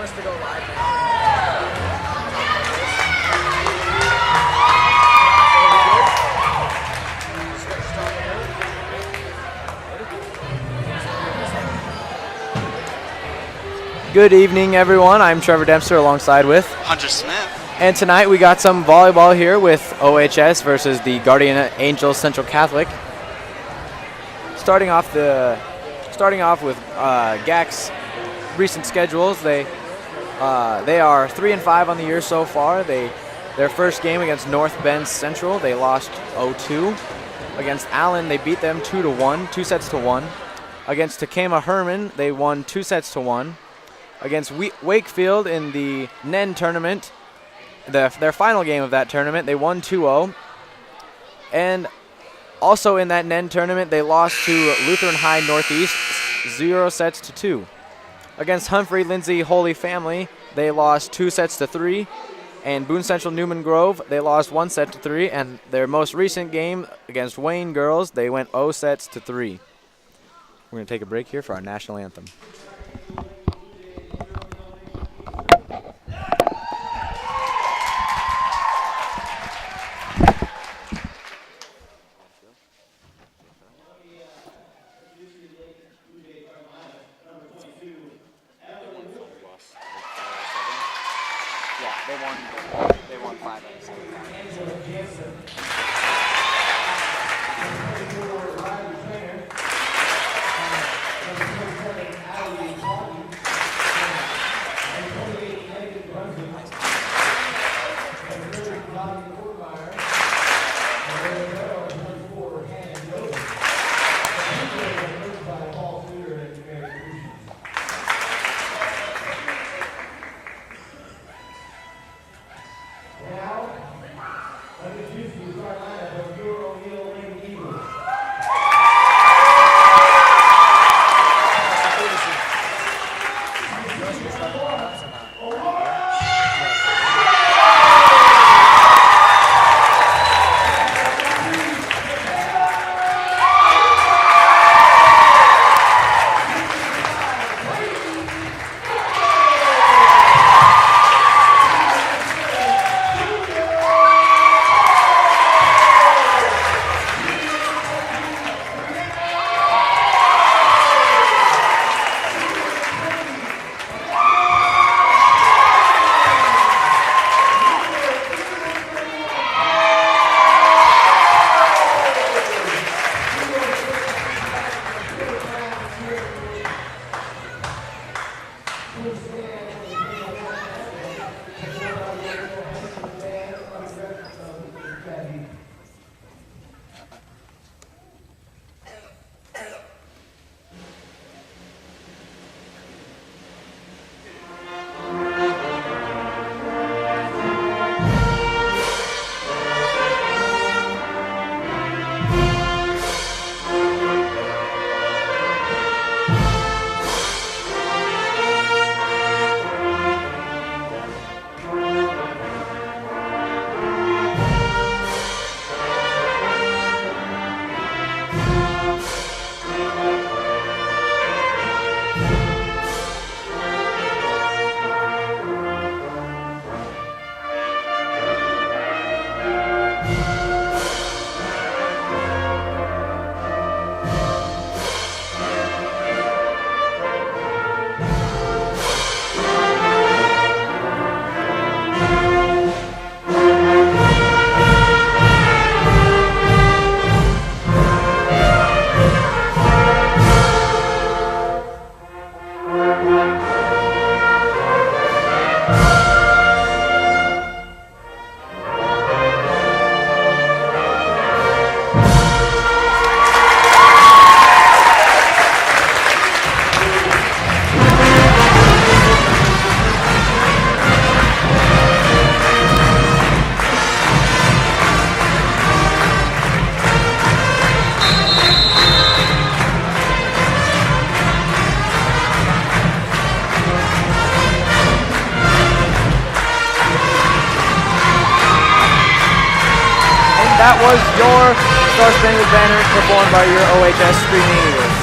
us to go live now? Good evening, everyone. I'm Trevor Dempster alongside with Hunter Smith. And tonight we got some volleyball here with OHS versus the Guardian Angels Central Catholic. Starting off with g.a.c.c recent schedules. They are 3-5 on the year so far. Their first game against North Bend Central, they lost 0-2. Against Allen, they beat them 2-1, 2 sets to 1. Against Takema Herman, they won 2 sets to 1. Against Wakefield in the NEN tournament, their final game of that tournament, they won 2-0. And also in that NEN tournament, they lost to Lutheran High Northeast 0 sets to 2. Against Humphrey Lindsay Holy Family, they lost 2 sets to 3. And Boone Central Newman Grove, they lost 1 set to 3. And their most recent game against Wayne Girls, they went 0 sets to 3. We're going to take a break here for our national anthem. They won 5 out of 7 times. That was your Star Spangled Banner performed by your OHS Screaming Eagles.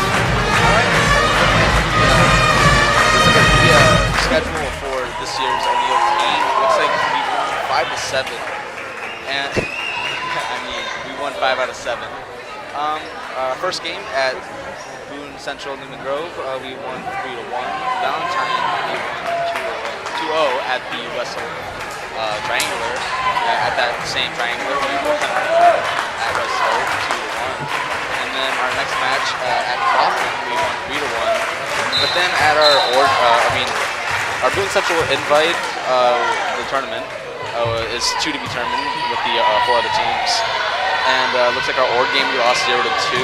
This is going to be a schedule for 7. And, I mean, we won 5 out of 7. First game at Boone Central Newman Grove, we won 3-1. Valentine, we won 2-0 at the Wessel Triangular. At that same Triangular, we won at Wessel 2-1. And then our next match at Crofton, we won 3-1. But then at our Boone Central invite, the tournament is 2 to be determined with the 4 other teams. And looks like our org game we lost 0-2. We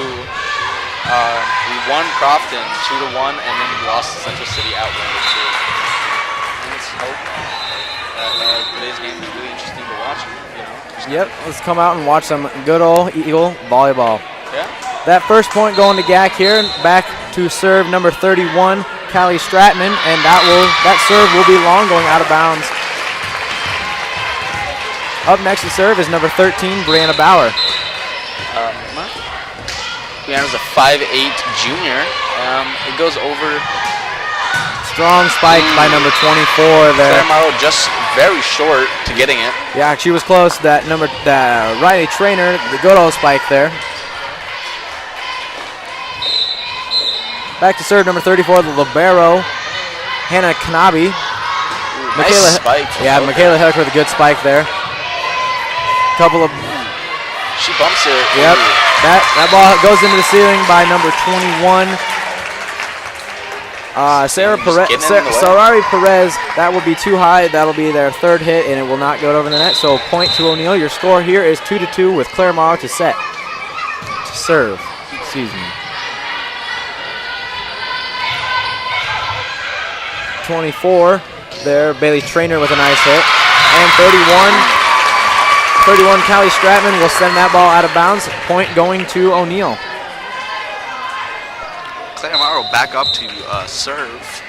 won Crofton 2-1, and then we lost to Central City out 1-2. And let's hope that today's game is really interesting to watch. Yep, let's come out and watch some good old Eagle volleyball. Yeah. That first point going to g.a.c.c here, back to serve number 31, Callie Stratman, and that serve will be long, going out of bounds. Up next to serve is number 13, Brianna Bauer. Brianna's a 5'8" junior. It goes over. Strong spike by number 24 there. Claire just very short to getting it. Yeah, she was close. That Riley Trainer, the good old spike there. Back to serve number 34, the libero, Hannah Knabe. Nice spike. Yeah, Michaela Hick with a good spike there. Couple of. She bumps it. Yep. That ball goes into the ceiling by number 21. Sarari Perez, that will be too high. That'll be their third hit, and it will not go over the net. So point to O'Neill. Your score here is 2-2 with Claire Morrow to serve. Excuse me. 24 there, Bailey Trainer with a nice hit. And 31, Callie Stratman will send that ball out of bounds. Point going to O'Neill. Claire Morrow back up to serve.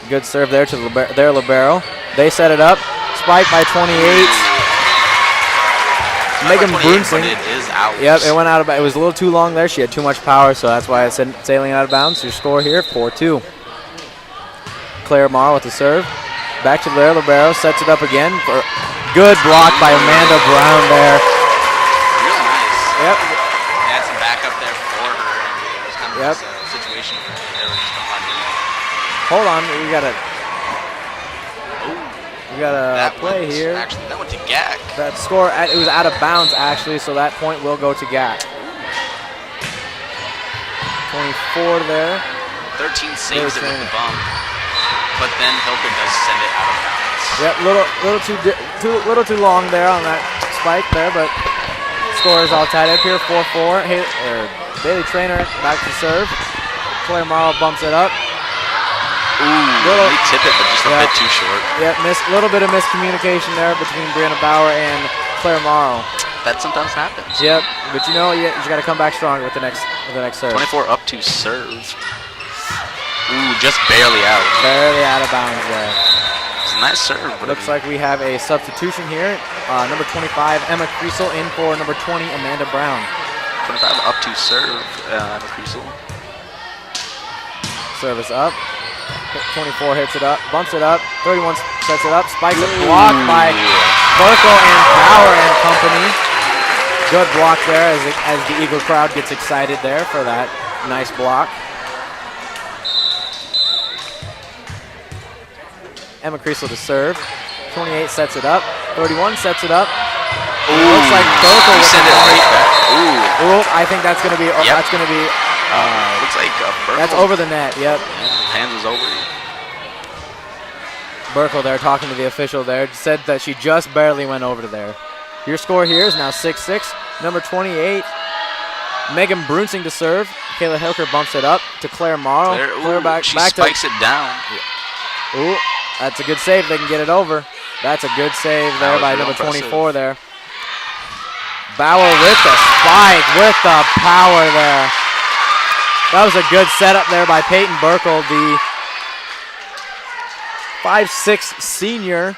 Good serve there to their libero. They set it up. Spike by 28. Megan Brunsing. It is out. Yep, it went out of. It was a little too long there. She had too much power, so that's why it's sailing out of bounds. Your score here, 4-2. Claire Morrow with the serve. Back to their libero. Sets it up again. For good block by Amanda Brown there. Really nice. Yep. They had some backup there for her. It was kind of a situation where they were just going to Hold on, we got a play here. Actually, that went to g.a.c.c. That score, it was out of bounds actually, so that point will go to g.a.c.c. 24 there. 13 saves it with the bump, but then Hilker does send it out of bounds. Yep, little too long there on that spike there, but score is all tied up here. 4-4. Bailey Trainer back to serve. Claire Morrow bumps it up. They tip it, but just a bit too short. Yep, little bit of miscommunication there between Brianna Bauer and Claire Morrow. That sometimes happens. Yep, but you got to come back stronger with the next serve. 24 up to serve. Just barely out. Barely out of bounds there. It's a nice serve. Looks like we have a substitution here. Number 25, Emma Kriesel, in for number 20, Amanda Brown. 25 up to serve, Emma Kriesel. Service up. 24 hits it up, bumps it up. 31 sets it up, spikes it, blocked by Burkle and Bauer and company. Good block there as the Eagle crowd gets excited there for that nice block. Emma Kriesel to serve. 28 sets it up. 31 sets it up. Looks like Burkle will send it right back. I think that's going to be. Yep. That's going to be. Looks like Burkle. That's over the net. Yep. Hands was over. Burkle there talking to the official there, said that she just barely went over to there. Your score here is now 6-6. Number 28, Megan Brunsing to serve. Kayla Hilker bumps it up to Claire Morrow. She spikes it down. Ooh, that's a good save. They can get it over. That's a good save there by number 24 there. Bauer with the spike, with the power there. That was a good setup there by Peyton Burkle, the 5'6" senior.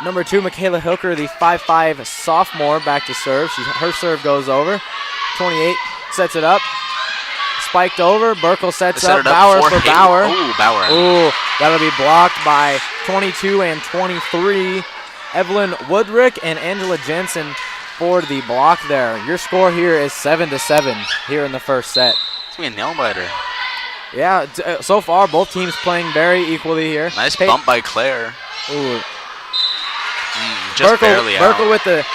Number 2, Michaela Hilker, the 5'5" sophomore, back to serve. Her serve goes over. 28 sets it up. spiked over. Burkle sets They set up. it up Bauer for for Hayden. Bauer. Ooh, Bauer. Ooh, that'll be blocked by 22 and 23. Evelyn Woodrick and Angela Jensen for the block there. Your score here is 7-7 here in the first set. It's going to be a nail biter. Yeah, so far both teams playing very equally here. Nice bump by Claire. Ooh. Just barely out. Burkle with the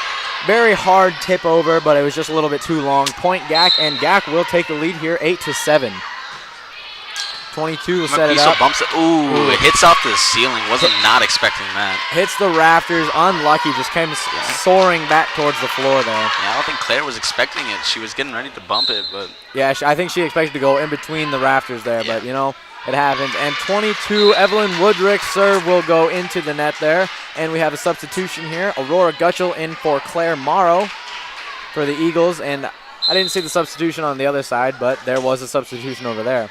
very hard tip over, but it was just a little bit too long. Point g.a.c.c, and g.a.c.c will take the lead here 8-7. 22 will set it up. Bumps it. Ooh, it hits off the ceiling. Wasn't not expecting that. Hits the rafters. Unlucky. Just came soaring back towards the floor there. Yeah, I don't think Claire was expecting it. She was getting ready to bump it, but. Yeah, I think she expected to go in between the rafters there, but, you know, it happens. And 22, Evelyn Woodrick's serve will go into the net there. And we have a substitution here. Aurora Gutschel in for Claire Morrow for the Eagles. And I didn't see the substitution on the other side, but there was a substitution over there.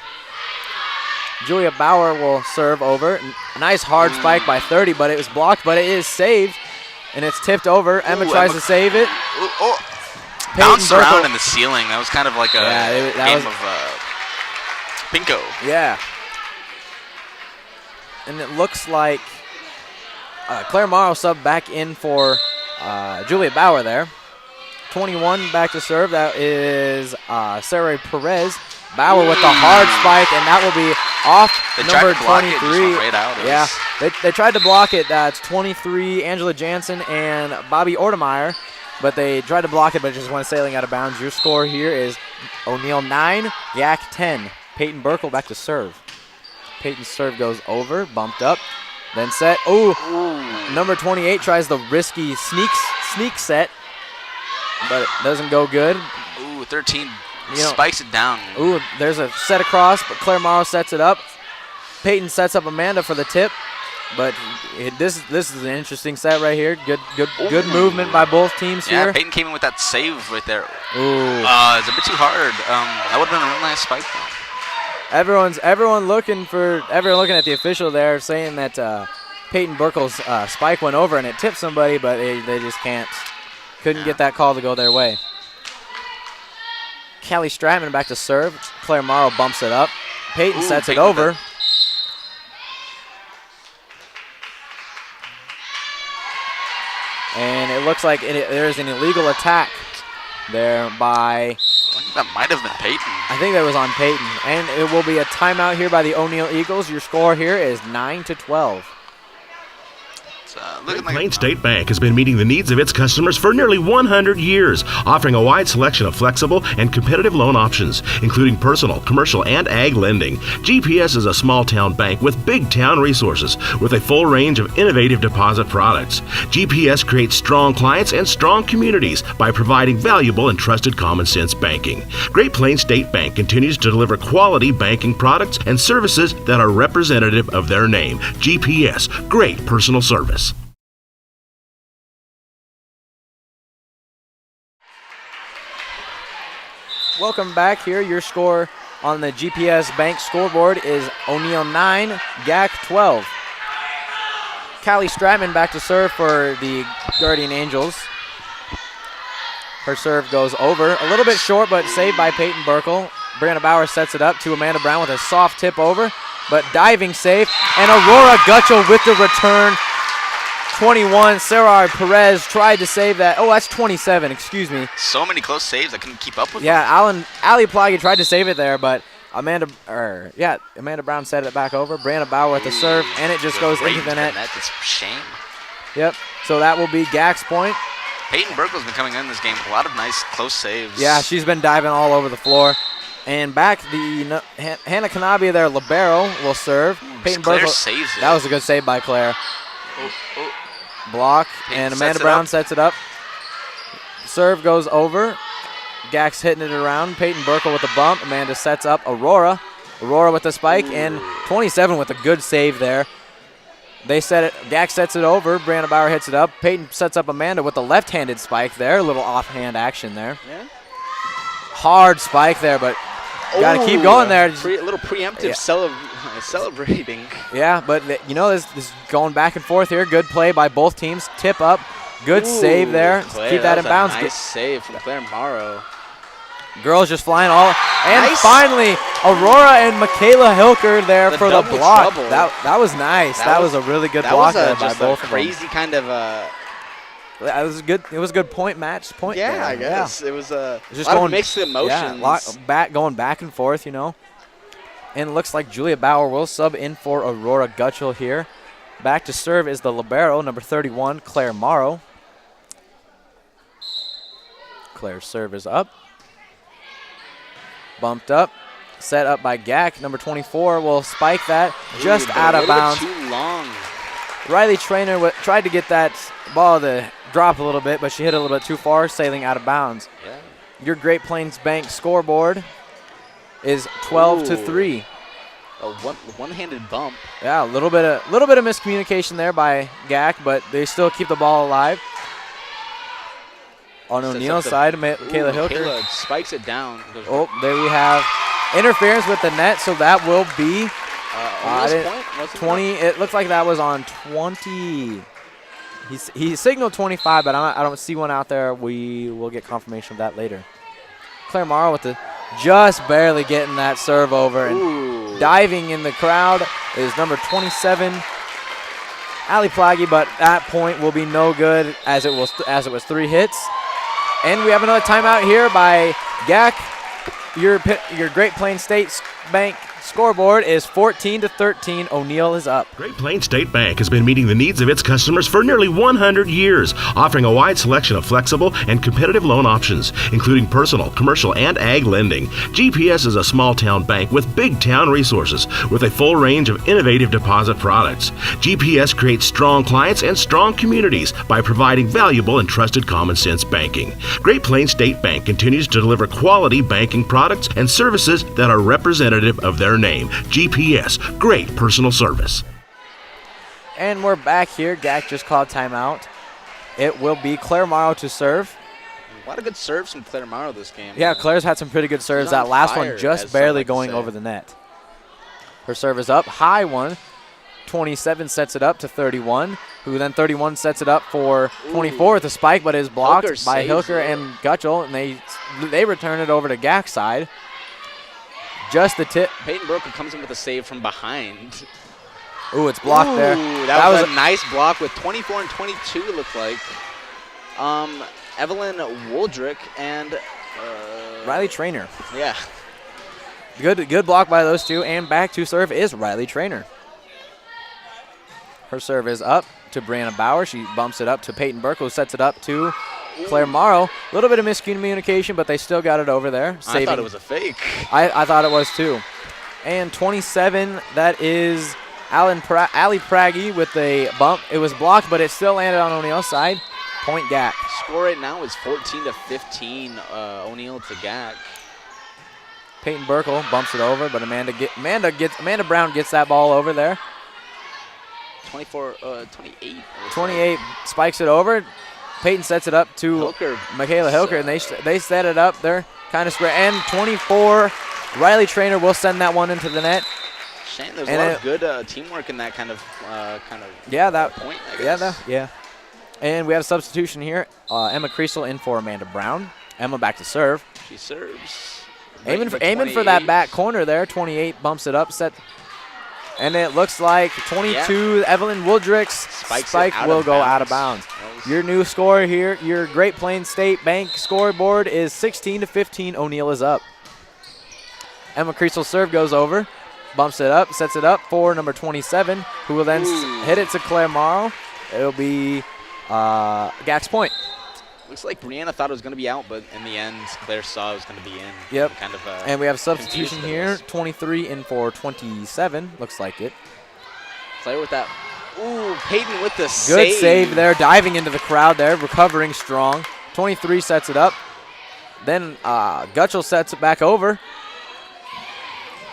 Julia Bauer will serve over. A nice hard spike by 30, but it was blocked, but it is saved. And it's tipped over. Emma tries to save it. Bounced around in the ceiling. That was kind of like a game of Pinko. Yeah. And it looks like Claire Morrow subbed back in for Julia Bauer there. 21 back to serve. That is Sarah Perez. Bauer with the hard spike, and that will be off number 23. Yeah, they tried to block it. That's 23, Angela Jansen and Bobby Ortemeyer, but they tried to block it, but it just went sailing out of bounds. Your score here is O'Neill 9, g.a.c.c 10. Peyton Burkle back to serve. Peyton's serve goes over, bumped up, then set. Ooh. Number 28 tries the risky sneak set, but it doesn't go good. Ooh, 13. Spikes it down. Ooh, there's a set across, but Claire Morrow sets it up. Peyton sets up Amanda for the tip, but this is an interesting set right here. Good movement by both teams here. Yeah, Peyton came in with that save right there. Ooh. It's a bit too hard. That would have been a real nice spike though. Everyone looking at the official there, saying that Peyton Burkle's spike went over and it tipped somebody, but they just couldn't get that call to go their way. Callie Stratman back to serve. Claire Morrow bumps it up. Peyton sets it over. And it looks like there's an illegal attack there by... I think that might have been Peyton. I think that was on Peyton. And it will be a timeout here by the O'Neill Eagles. Your score here is 9-12. Great Plains State Bank has been meeting the needs of its customers for nearly 100 years, offering a wide selection of flexible and competitive loan options, including personal, commercial, and ag lending. GPS is a small-town bank with big-town resources, with a full range of innovative deposit products. GPS creates strong clients and strong communities by providing valuable and trusted common-sense banking. Great Plains State Bank continues to deliver quality banking products and services that are representative of their name. GPS, great personal service. Welcome back here. Your score on the GPS Bank scoreboard is O'Neill 9, g.a.c.c 12. Callie Stratman back to serve for the Guardian Angels. Her serve goes over. A little bit short, but saved by Peyton Burkle. Brianna Bauer sets it up to Amanda Brown with a soft tip over, but diving save. And Aurora Gutschel with the return. 21, Sarah Perez tried to save that. Oh, that's 27, excuse me. So many close saves, I couldn't keep up with them. Yeah, Ali Plagge tried to save it there, but Amanda Brown set it back over. Brianna Bauer with the serve, and it just goes into the net. It's a shame. Yep, so that will be g.a.c.c point. Peyton Burkle's been coming in this game with a lot of nice close saves. Yeah, she's been diving all over the floor. And back the Hannah Kanabia there, libero, will serve. Peyton Claire Burkle saves it. That was a good save by Claire. Block, Peyton and Amanda Brown sets it up. Serve goes over. g.a.c.c hitting it around. Peyton Burkle with the bump. Amanda sets up Aurora. Aurora with the spike, and 27 with a good save there. They set it. g.a.c.c sets it over. Brianna Bauer hits it up. Peyton sets up Amanda with the left-handed spike there. A little offhand action there. Yeah. Hard spike there, but got to keep going there. A little preemptive celebrating. Yeah, but this is going back and forth here. Good play by both teams. Tip up. Good save there. Claire, Keep that in bounds. Nice save from Claire Morrow. Girls just flying all. And Nice. finally, Aurora and Michaela Hilker there for the double block. trouble. That was nice. That was a really good that block was there by just both a of them. crazy kind of It was good. It was a good point yeah, there. I guess it was a Just lot going of mixed emotions. Going back and forth, you know. And it looks like Julia Bauer will sub in for Aurora Gutschel here. Back to serve is the libero, number 31, Claire Morrow. Claire's serve is up. Bumped up. Set up by g.a.c.c. Number 24 will spike that just out of bounds. Too long. Riley Trainer tried to get that ball to drop a little bit, but she hit it a little bit too far, sailing out of bounds. Yeah. Your Great Plains Bank scoreboard is 12-3. A one-handed bump. Yeah, a little bit of miscommunication there by g.a.c.c., but they still keep the ball alive. On O'Neill's side, Michaela Hilker. Michaela spikes it down. Oh, there we have interference with the net, so that will be O'Neill's point? 20. It looks like that was on 20. He signaled 25, but I don't see one out there. We will get confirmation of that later. Claire Morrow with just barely getting that serve over and diving in the crowd is number 27, Ali Plagge, but that point will be no good as it was 3 hits. And we have another timeout here by g.a.c.c. Your Great Plains State Bank scoreboard is 14-13. O'Neill is up. Great Plains State Bank has been meeting the needs of its customers for nearly 100 years, offering a wide selection of flexible and competitive loan options, including personal, commercial, and ag lending. GPS is a small-town bank with big-town resources with a full range of innovative deposit products. GPS creates strong clients and strong communities by providing valuable and trusted common-sense banking. Great Plains State Bank continues to deliver quality banking products and services that are representative of their name. GPS, great personal service. And we're back here. g.a.c.c. just called timeout. It will be Claire Morrow to serve. A lot of good serves from Claire Morrow this game. Yeah, Claire's had some pretty good serves. That last one just barely going over the net. Her serve is up. High one. 27 sets it up to 31, who then 31 sets it up for 24 with a spike, but is blocked by Hilker and Gutschel, and they return it over to g.a.c.c. side. Just the tip. Peyton Broker comes in with a save from behind. Ooh, it's blocked there. That was a nice block with 24 and 22, it looked like. Evelyn Woldrick and Riley Trainer. Yeah. Good block by those two, and back to serve is Riley Trainer. Her serve is up to Brianna Bauer. She bumps it up to Peyton Burke, who sets it up to Claire Morrow. A little bit of miscommunication, but they still got it over there. I thought it was a fake. I thought it was too. And 27, that is Ali Pragge with a bump. It was blocked, but it still landed on O'Neill's side. Point g.a.c.c. Score right now is 14-15. O'Neill to g.a.c.c. Peyton Burkle bumps it over, but Amanda Brown gets that ball over there. 28. 28 spikes it over. Peyton sets it up to Michaela Hilker, and they set it up. They're kind of square. And 24, Riley Trainer will send that one into the net. Shane, there's a lot of good teamwork in that kind of point, I guess. Yeah. And we have a substitution here. Emma Creasel in for Amanda Brown. Emma back to serve. She serves. Aiming for that back corner there. 28 bumps it up. And it looks like 22, Evelyn Woldrick's spike will go out of bounds. Your new score here, your Great Plains State Bank scoreboard is 16-15. O'Neill is up. Emma Creasel's serve goes over, bumps it up, sets it up for number 27, who will then hit it to Claire Morrow. It'll be g.a.c.c. point. Looks like Brianna thought it was going to be out, but in the end, Claire saw it was going to be in. Yep. And we have a substitution here. 23 in for 27. Looks like it. Claire with that. Ooh, Peyton with the Good save there. Diving into the crowd there. Recovering strong. 23 sets it up. Then Gutschel sets it back over.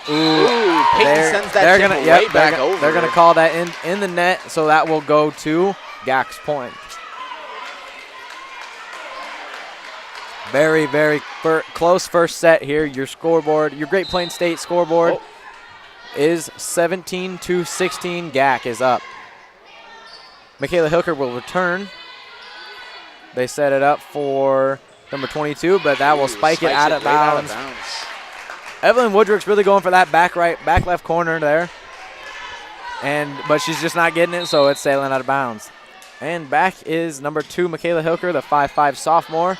Ooh, Peyton sends that tip back over. They're going to call that in the net, so that will go to g.a.c.c. point. Very, very close first set here. Your scoreboard, your Great Plains State scoreboard is 17-16. g.a.c.c. is up. Michaela Hilker will return. They set it up for number 22, but that will spike it Spikes out of right out bounds. of bounds. Evelyn Woodrick's really going for that back left corner there. But she's just not getting it, so it's sailing out of bounds. And back is number 2, Michaela Hilker, the 5'5" sophomore,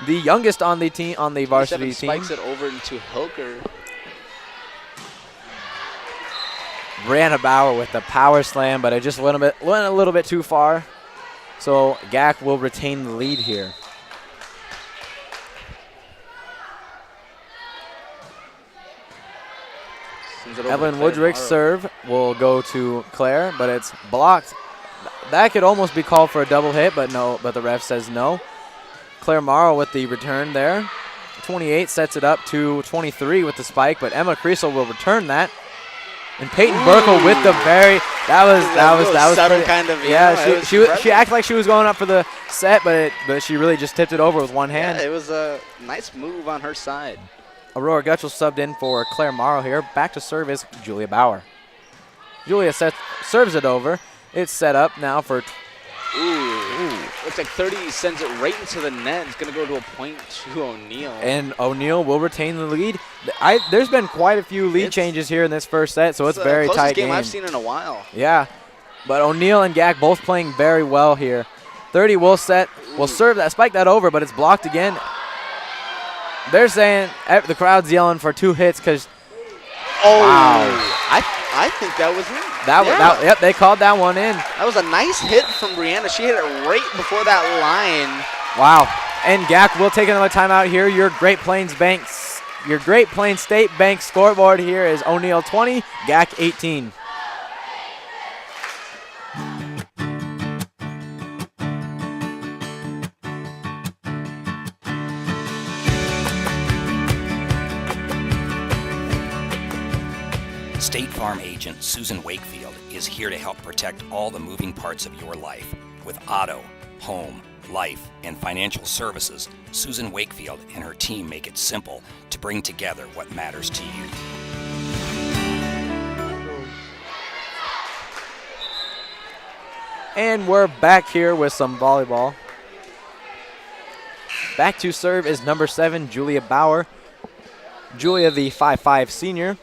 the youngest on the team, on the varsity team. Spikes it over into Hilker. Brianna Bauer with the power slam, but it just went a little bit too far. So g.a.c.c will retain the lead here. Evelyn Woodrick's serve will go to Claire, but it's blocked. That could almost be called for a double hit, but the ref says no. Claire Morrow with the return there. 28 sets it up to 23 with the spike, but Emma Creasel will return that. And Peyton Burkle with the that was subtle pretty, kind of, she acted like she was going up for the set, but she really just tipped it over with one hand. Yeah, it was a nice move on her side. Aurora Gutchell subbed in for Claire Morrow here. Back to serve is Julia Bauer. Julia serves it over. It's set up now for. Looks like 30 sends it right into the net. It's going to go to a point to O'Neill. And O'Neill will retain the lead. There's been quite a few lead changes here in this first set, so it's very tight game. I've seen in a while. Yeah, but O'Neill and g.a.c.c. both playing very well here. 30 will serve that, spike that over, but it's blocked again. They're saying the crowd's yelling for 2 hits because. Wow. I think that was in. Yep, they called that one in. That was a nice hit from Brianna. She hit it right before that line. Wow. And g.a.c.c. will take another timeout here. Your Great Plains State Bank scoreboard here is O'Neill 20, g.a.c.c. 18. State Farm agent Susan Wakefield is here to help protect all the moving parts of your life. With auto, home, life, and financial services, Susan Wakefield and her team make it simple to bring together what matters to you. And we're back here with some volleyball. Back to serve is number 7, Julia Bauer. Julia, the 5'5" senior.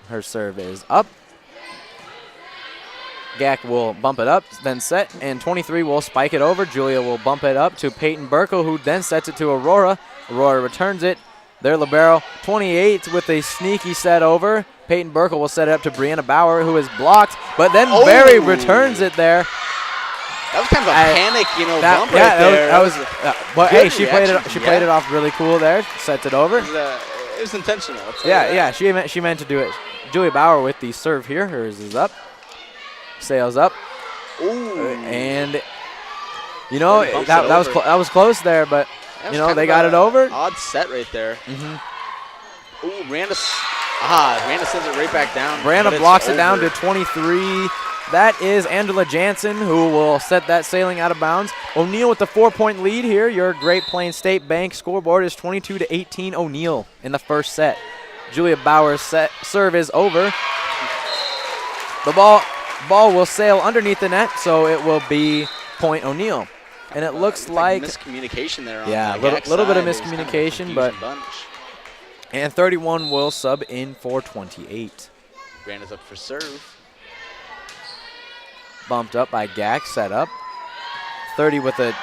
Her serve is up. g.a.c.c. will bump it up, then set, and 23 will spike it over. Julia will bump it up to Peyton Burkle, who then sets it to Aurora. Aurora returns it. Their libero, 28 with a sneaky set over. Peyton Burkle will set it up to Brianna Bauer, who is blocked, but then Berry returns it there. That was kind of a panic, bump right there. But hey, she played it off really cool there. Sets it over. It was intentional. Yeah, she meant to do it. Julia Bauer with the serve here. Hers is up. Sails up. And that was close there, but they got it over. Odd set right there. Randa sends it right back down. Branda blocks it down to 23. That is Angela Jansen, who will set that sailing out of bounds. O'Neill with the 4-point lead here. Your Great Plains State Bank scoreboard is 22-18 O'Neill in the first set. Julia Bauer's serve is over. The ball will sail underneath the net, so it will be point O'Neill. And it looks like miscommunication there. Yeah, a little bit of miscommunication, but and 31 will sub in for 28. Branda's up for serve. Bumped up by g.a.c.c. set up. 30 with a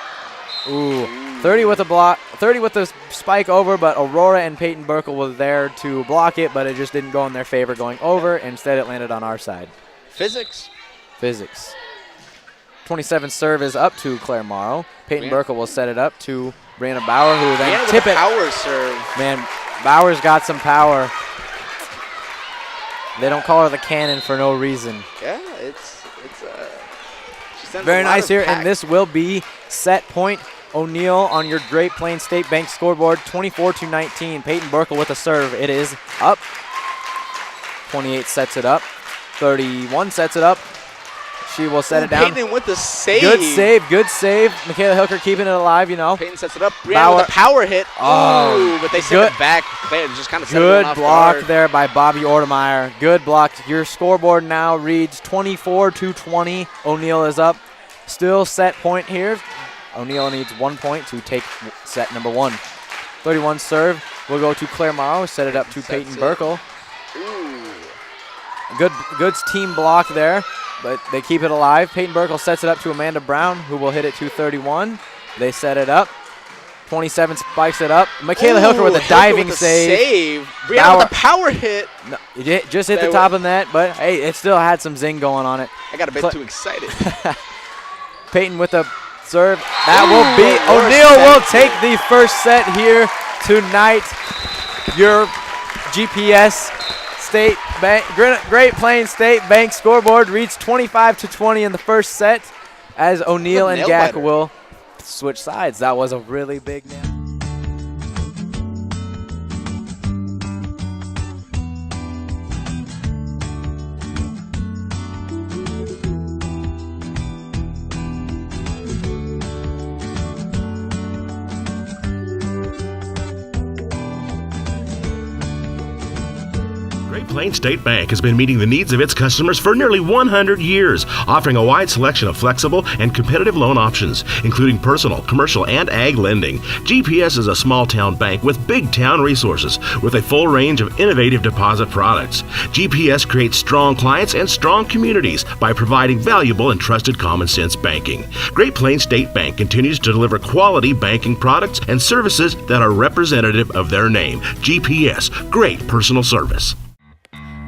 30 with a block, 30 with the spike over, but Aurora and Peyton Burkle were there to block it, but it just didn't go in their favor going over. Instead, it landed on our side. Physics. 27 serve is up to Claire Morrow. Peyton Burkle will set it up to Brianna Bauer, who then tip it. Power serve. Man, Bauer's got some power. They don't call her the cannon for no reason. Yeah, she sends very nice here, pack. And this will be set point O'Neill on your Great Plains State Bank scoreboard, 24-19. Peyton Burkle with a serve. It is up. 28 sets it up. 31 sets it up. She will set it down. Peyton with the save. Good save. Michaela Hilker keeping it alive, Peyton sets it up. Brianna with a power hit. But they send it back. Claire just kind of set it off block guard. there by Bobby Ortemeyer. Good block. Your scoreboard now reads 24-20. O'Neill is up. Still set point here. O'Neill needs 1 point to take set number 1. 31 serve will go to Claire Morrow. Set it up to Peyton Burkle. Good team block there, but they keep it alive. Peyton Burkle sets it up to Amanda Brown, who will hit it to 31. They set it up. 27 spikes it up. Michaela Hilker with a diving save. Brianna with a power hit. No, just hit the top of the net, but hey, it still had some zing going on it. I got a bit too excited. Peyton with a serve. That will be O'Neill will take the first set here tonight. Your GPS State Bank, Great Plains State Bank scoreboard reached 25-20 in the first set as O'Neill and g.a.c.c will switch sides. That was a really big nail. Great Plains State Bank has been meeting the needs of its customers for nearly 100 years, offering a wide selection of flexible and competitive loan options, including personal, commercial, and ag lending. GPS is a small-town bank with big-town resources, with a full range of innovative deposit products. GPS creates strong clients and strong communities by providing valuable and trusted common-sense banking. Great Plains State Bank continues to deliver quality banking products and services that are representative of their name. GPS, great personal service.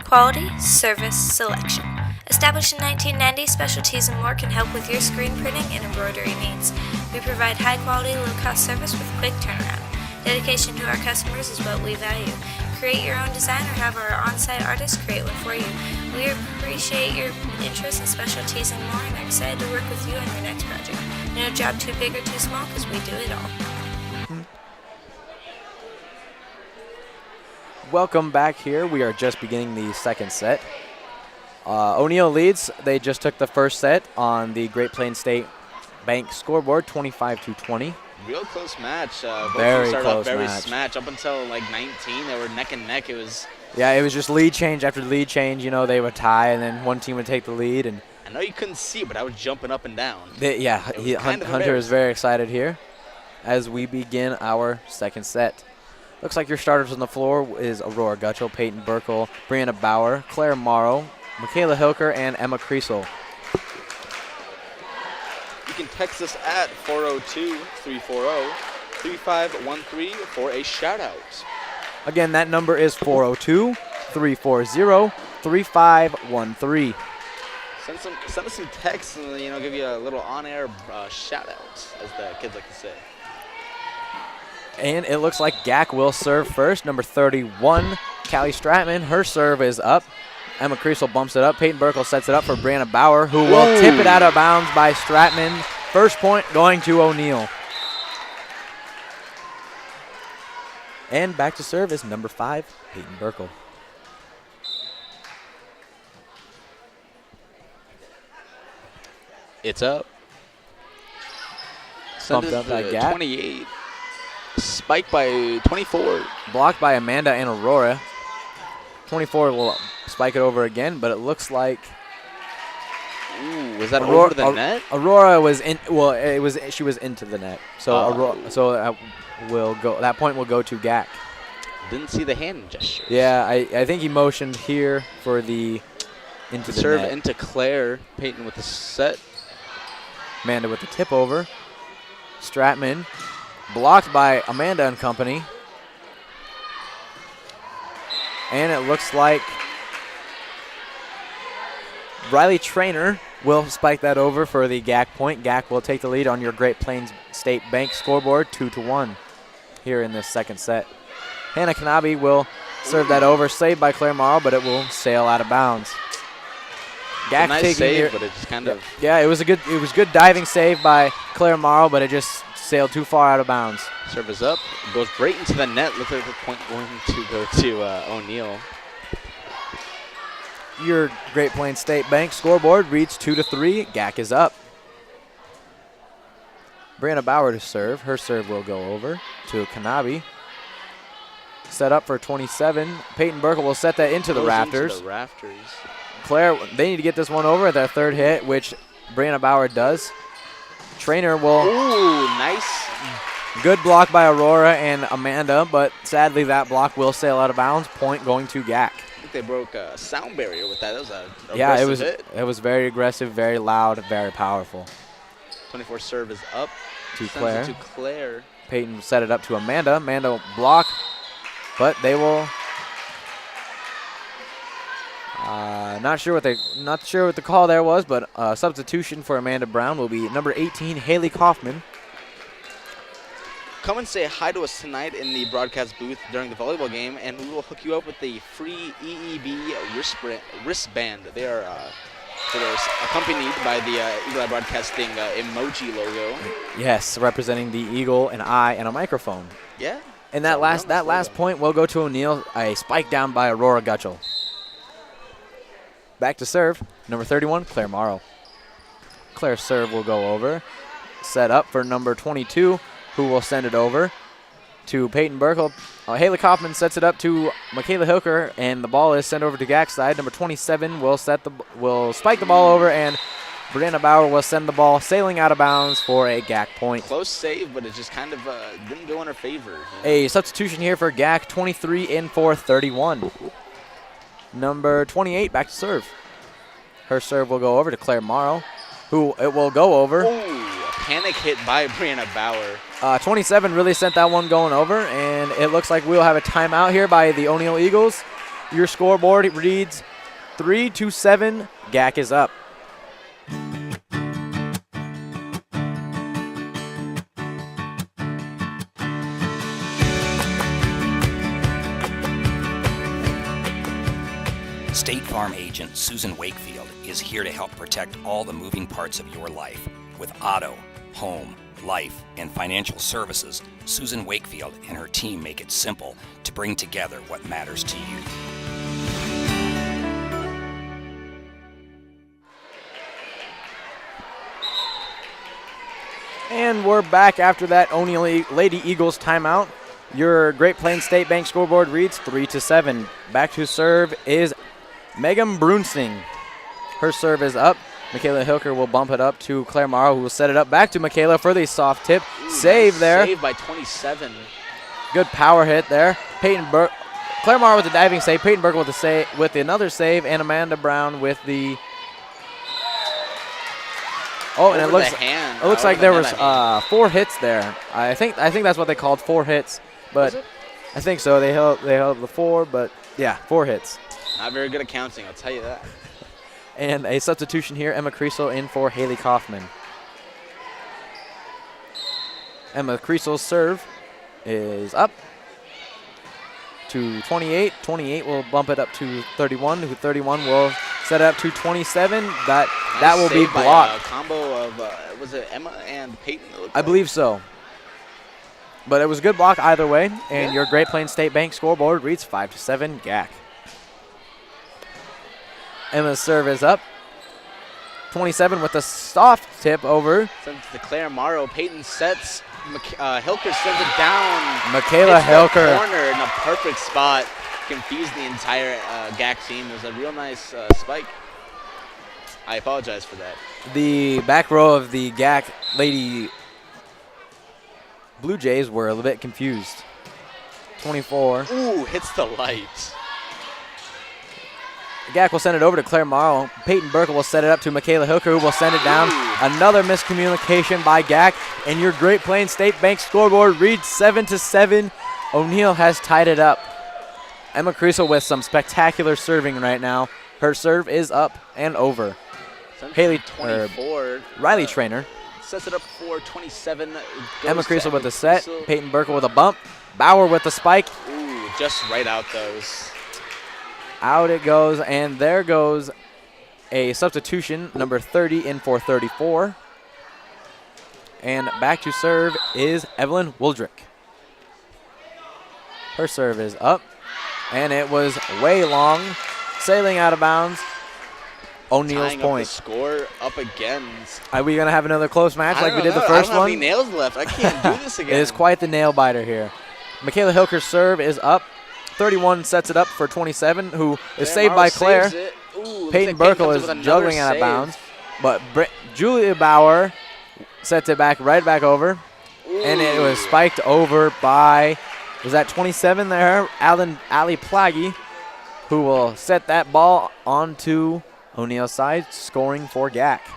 Quality, service, selection. Established in 1990, Specialties and More can help with your screen printing and embroidery needs. We provide high-quality, low-cost service with quick turnaround. Dedication to our customers is what we value. Create your own design or have our on-site artists create one for you. We appreciate your interest in Specialties and More and are excited to work with you on your next project. No job too big or too small because we do it all. Welcome back here. We are just beginning the second set. O'Neill leads. They just took the first set on the Great Plains State Bank scoreboard, 25-20. Real close match. Very started close off very match. Up until like 19, they were neck and neck. It was just lead change after lead change. You know, they would tie, and then one team would take the lead. And I know you couldn't see, but I was jumping up and down. Hunter is very excited here as we begin our second set. Looks like your starters on the floor is Aurora Gutschel, Peyton Burkle, Brianna Bauer, Claire Morrow, Michaela Hilker, and Emma Kriesel. You can text us at 402-340-3513 for a shout-out. Again, that number is 402-340-3513. Send us some texts and give you a little on-air shout-out, as the kids like to say. And it looks like g.a.c.c will serve first. Number 31, Callie Stratman. Her serve is up. Emma Kriesel bumps it up. Peyton Burkle sets it up for Brianna Bauer, who will tip it out of bounds by Stratman. First point going to O'Neill. And back to serve is number 5, Peyton Burkle. It's up. Bumped up by g.a.c.c. 28. Spiked by 24. Blocked by Amanda and Aurora. 24 will spike it over again, but it looks like. Ooh, was that over the net? Aurora was in. Well, she was into the net. So that point will go to g.a.c.c. Didn't see the hand gesture. Yeah, I think he motioned here for the into the serve net. into Claire. Peyton with the set. Amanda with the tip over. Stratman. Blocked by Amanda and company. And it looks like Riley Trainer will spike that over for the g.a.c.c. point. g.a.c.c. will take the lead on your Great Plains State Bank scoreboard, 2-1 here in this second set. Hannah Kanabe will serve that over, saved by Claire Morrow, but it will sail out of bounds. g.a.c.c. nice save, but it just kind of. Yeah, it was good diving save by Claire Morrow, but it just sailed too far out of bounds. Serve is up. It goes right into the net. Looks like the point going to go to O'Neill. Your Great Plains State Bank scoreboard reads 2-3. g.a.c.c. is up. Brianna Bauer to serve. Her serve will go over to Kanabe. Set up for 27. Peyton Burkle will set that into the rafters. Into the rafters. Claire, they need to get this one over at their third hit, which Brianna Bauer does. Trainer will. Ooh, nice. Good block by Aurora and Amanda, but sadly that block will sail out of bounds. Point going to GAC. I think they broke a sound barrier with that. That was a Yeah, aggressive hit. it was very aggressive, very loud, very powerful. 24 serve is up. To Sends Claire. it to Claire. Peyton set it up to Amanda. Amanda will block, but they will. Not sure what the call there was, but substitution for Amanda Brown will be number 18, Haley Kaufman. Come and say hi to us tonight in the broadcast booth during the volleyball game, and we will hook you up with the free EEB wristband. They are accompanied by the Eagle Eye Broadcasting emoji logo. Yes, representing the eagle, an eye, and a microphone. Yeah. And that last point will go to O'Neill. A spike down by Aurora Gutschel. Back to serve, number 31, Claire Morrow. Claire's serve will go over. Set up for number 22, who will send it over to Peyton Burkle. Haley Kaufman sets it up to Michaela Hilker, and the ball is sent over to GAC's side. Number 27 will spike the ball over, and Brianna Bauer will send the ball sailing out of bounds for a GAC point. Close save, but it just kind of didn't go in her favor. You know? A substitution here for GAC, 23 in for 31. Number 28 back to serve. Her serve will go over to Claire Morrow, who it will go over. Ooh, a panic hit by Brianna Bauer. 27 really sent that one going over, and it looks like we'll have a timeout here by the O'Neill Eagles. Your scoreboard reads 3-7. GAC is up. State Farm agent Susan Wakefield is here to help protect all the moving parts of your life. With auto, home, life, and financial services, Susan Wakefield and her team make it simple to bring together what matters to you. And we're back after that O'Neill Lady Eagles timeout. Your Great Plains State Bank scoreboard reads 3-7. Back to serve is Megan Brunsting. Her serve is up. Michaela Hilker will bump it up to Claire Morrow, who will set it up back to Michaela for the soft tip. Save Nice there. Save by 27. Good power hit there. Claire Morrow with the diving save. Peyton Burke with another save, and Amanda Brown with the. Oh, and it looks like there was 4 hits there. I think that's what they called 4 hits, but I think so. They held the 4, but yeah, 4 hits. Not very good at counting, I'll tell you that. And a substitution here, Emma Creasel in for Haley Kaufman. Emma Creasel's serve is up to 28. 28 will bump it up to 31. 31 will set it up to 27. That will be blocked. By a combo of, was it Emma and Peyton? I believe so. But it was a good block either way. And your Great Plains State Bank scoreboard reads 5-7 GAC. Emma's serve is up. 27 with a soft tip over. Sends to Claire Morrow. Peyton sets. Hilker sends it down. Michaela Hilker. Corner in a perfect spot. Confused the entire GAC team. It was a real nice spike. I apologize for that. The back row of the GAC Lady Blue Jays were a little bit confused. 24. Ooh, hits the light. GAC will send it over to Claire Morrow. Peyton Burke will set it up to Michaela Hooker, who will send it down. Another miscommunication by GAC, and your Great Plains State Bank scoreboard reads 7-7. O'Neill has tied it up. Emma Creasel with some spectacular serving right now. Her serve is up and over. Haley 24. Riley Trainer. Sets it up for 27. Emma Creasel with the set. Peyton Burke with a bump. Bauer with the spike. Ooh, just right out those. Out it goes, and there goes a substitution, number 30 in for 34. And back to serve is Evelyn Wooldrick. Her serve is up, and it was way long, sailing out of bounds. O'Neill's Tying point. Up the score up again. Are we going to have another close match like we did the first I don't one? have any nails left. I can't do this again. It is quite the nail biter here. Michaela Hilker's serve is up. 31 sets it up for 27, who is saved by Claire. Ooh, Peyton Burkle is juggling out of bounds. But Julia Bauer Sets it right back over. Ooh. And it was spiked over by, was that 27 there? Ali Plaggy, who will set that ball onto O'Neill's side, scoring for g.a.c.c.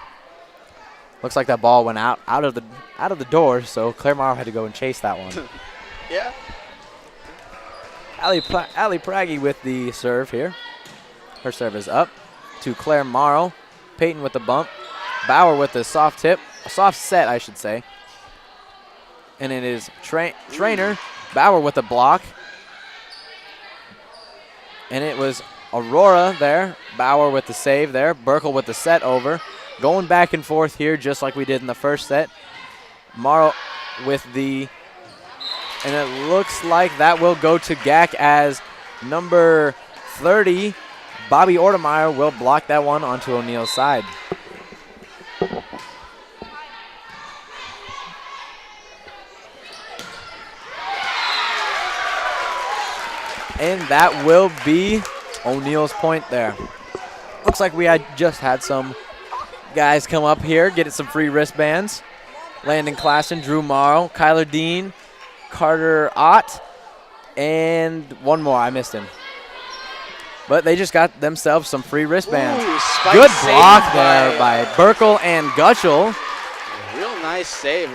Looks like that ball went out of the door, so Claire Morrow had to go and chase that one. Yeah. Ali Praggy with the serve here. Her serve is up to Claire Morrow. Peyton with the bump. Bauer with the soft tip. A soft set, I should say. And it is Trainer. Bauer with the block. And it was Aurora there. Bauer with the save there. Burkle with the set over. Going back and forth here just like we did in the first set. Morrow with the... And it looks like that will go to g.a.c.c. as number 30, Bobby Ortemeyer, will block that one onto O'Neill's side. And that will be O'Neill's point there. Looks like we just had some guys come up here, get some free wristbands. Landon Klassen, Drew Morrow, Kyler Dean, Carter Ott, and one more. I missed him. But they just got themselves some free wristbands. Ooh, good block there by Burkle and Gutschel. Real nice save,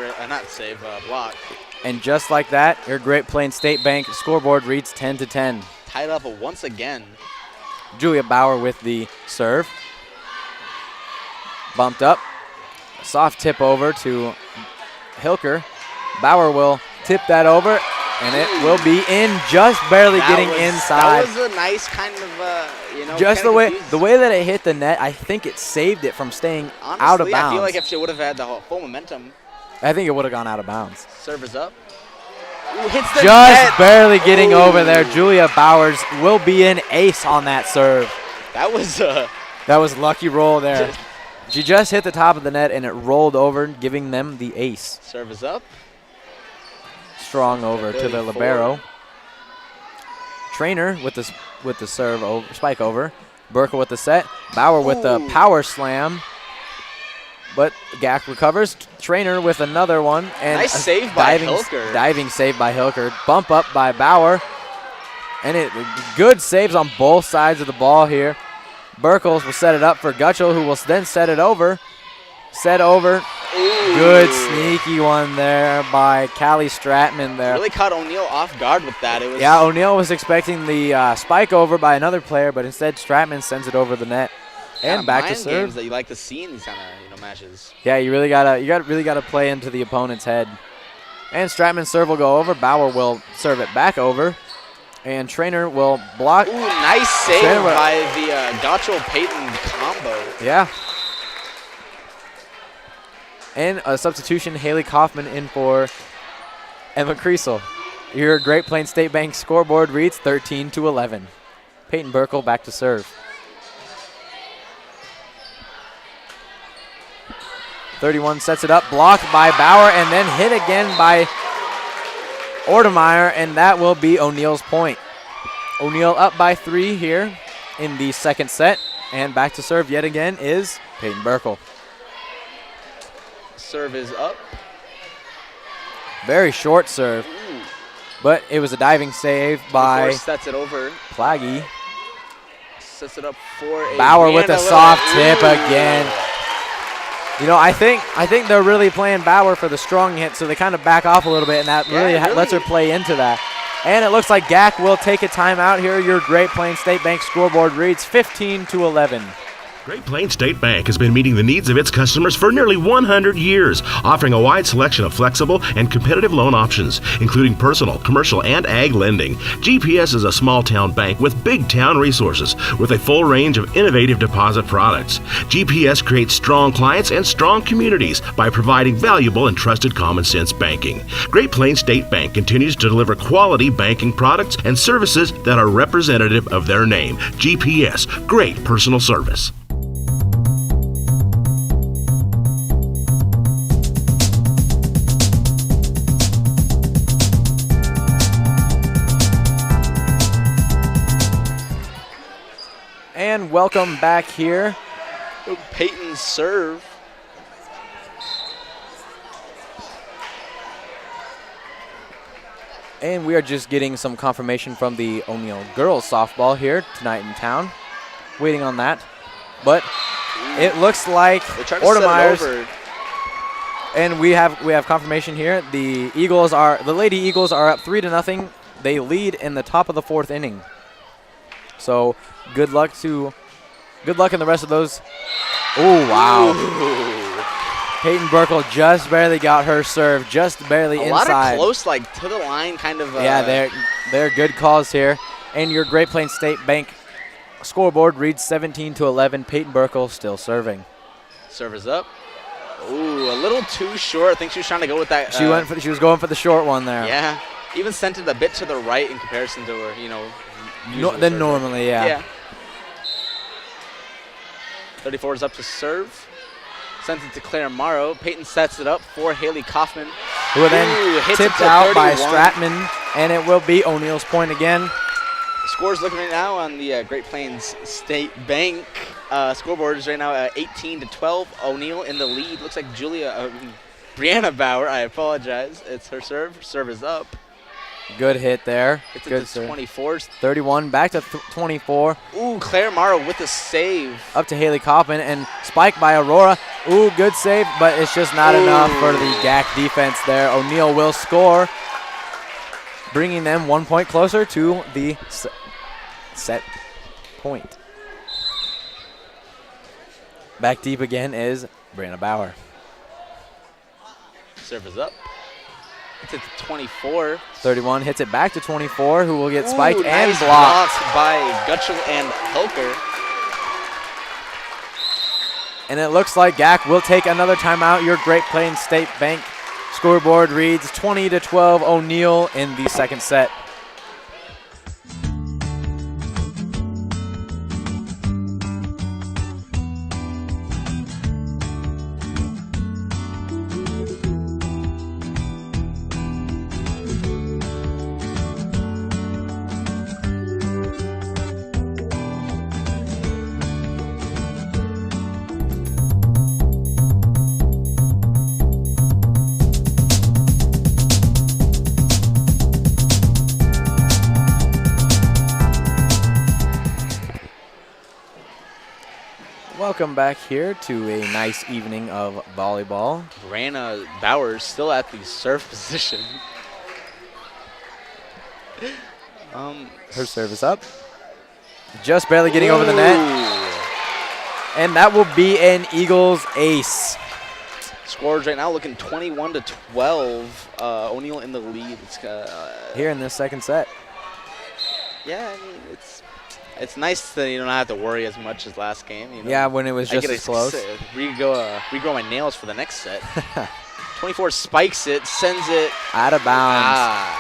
block. And just like that, your Great Plains State Bank scoreboard reads 10-10. Tied up once again. Julia Bauer with the serve. Bumped up. Soft tip over to Hilker. Bauer will tip that over, and it will be in, just barely getting inside. That was a nice kind of, just the way that it hit the net, I think it saved it from staying out of bounds. I feel like if she would have had the full momentum. I think it would have gone out of bounds. Serve is up. Ooh, hits the just net. Barely getting over there. Julia Bowers will be an ace on that serve. That was lucky roll there. She just hit the top of the net, and it rolled over, giving them the ace. Serve is up. Strong over to the libero. Trainer with the serve over, spike over. Burkle with the set. Bauer with the power slam. But g.a.c.c. recovers. Trainer with another one. And nice save by Hilker. Diving save by Hilker. Bump up by Bauer. And good saves on both sides of the ball here. Burkles will set it up for Gutschel, who will then set it over. Set over. Ooh. Good sneaky one there by Callie Stratman there. Really caught O'Neill off guard with that. Yeah, O'Neill was expecting the spike over by another player, but instead Stratman sends it over the net. And back to serve. Games that you like to see in these kind of matches. Yeah, you really gotta play into the opponent's head. And Stratman's serve will go over. Bauer will serve it back over. And Trainer will block. Ooh, nice save by the Gotchel-Payton combo. Yeah. And a substitution, Haley Kaufman in for Emma Kriesel. Your Great Plains State Bank scoreboard reads 13-11. Peyton Burkle back to serve. 31 sets it up, blocked by Bauer, and then hit again by Ortemeyer, and that will be O'Neill's point. O'Neill up by 3 here in the second set, and back to serve yet again is Peyton Burkle. Serve is up. Very short serve, but it was a diving save by sets it over. Plaggy. Sets it up for a Bauer with a soft tip again. You know, I think they're really playing Bauer for the strong hit, so they kind of back off a little bit, and that really lets her play into that. And it looks like g.a.c.c. will take a timeout here. Your Great Plains State Bank scoreboard reads 15-11. Great Plains State Bank has been meeting the needs of its customers for nearly 100 years, offering a wide selection of flexible and competitive loan options, including personal, commercial, and ag lending. GPS is a small-town bank with big-town resources, with a full range of innovative deposit products. GPS creates strong clients and strong communities by providing valuable and trusted common-sense banking. Great Plains State Bank continues to deliver quality banking products and services that are representative of their name. GPS, great personal service. And welcome back here. Peyton's serve. And we are just getting some confirmation from the O'Neill girls softball here tonight in town. Waiting on that. But it looks like Ortemeyer's. And we have confirmation here. The Lady Eagles are up 3-0. They lead in the top of the 4th inning. So good luck in the rest of those. Oh wow. Ooh. Peyton Burkle just barely got her serve, just barely inside. A lot of close, like to the line kind of. Yeah, they're good calls here. And your Great Plains State Bank scoreboard reads 17-11. Peyton Burkle still serving. Serve is up. Ooh, a little too short. I think she was trying to go with that. She was going for the short one there. Yeah, even sent it a bit to the right in comparison to her, than normally, yeah. 34 is up to serve. Sent it to Claire Morrow. Peyton sets it up for Haley Kaufman. Who will then tipped out by Stratman, and it will be O'Neill's point again. Scores looking right now on the Great Plains State Bank scoreboard is right now 18-12. O'Neill in the lead. Looks like Brianna Bauer. I apologize. It's her serve. Serve is up. Good hit there. It's good at the 24s. 31 back to 24. Ooh, Claire Morrow with the save. Up to Haley Kaufman and spike by Aurora. Ooh, good save, but it's just not enough for the g.a.c.c defense there. O'Neill will score, bringing them 1 point closer to the set point. Back deep again is Brianna Bauer. Serve is up. It's at the 24. 31 hits it back to 24, who will get spiked and nice blocked. By Gutschel and Hilker. And it looks like g.a.c.c will take another timeout. Your Great Plains State Bank scoreboard reads 20-12 O'Neill in the second set. Welcome back here to a nice evening of volleyball. Brianna Bauer still at the serve position. Her serve is up. Just barely getting over the net. And that will be an Eagles ace. Scores right now looking 21-12. O'Neill in the lead. Here in this second set. Yeah, I mean, it's nice that you don't have to worry as much as last game. Yeah, when it was just as close. Regrow my nails for the next set. 24 spikes it, sends it out of bounds.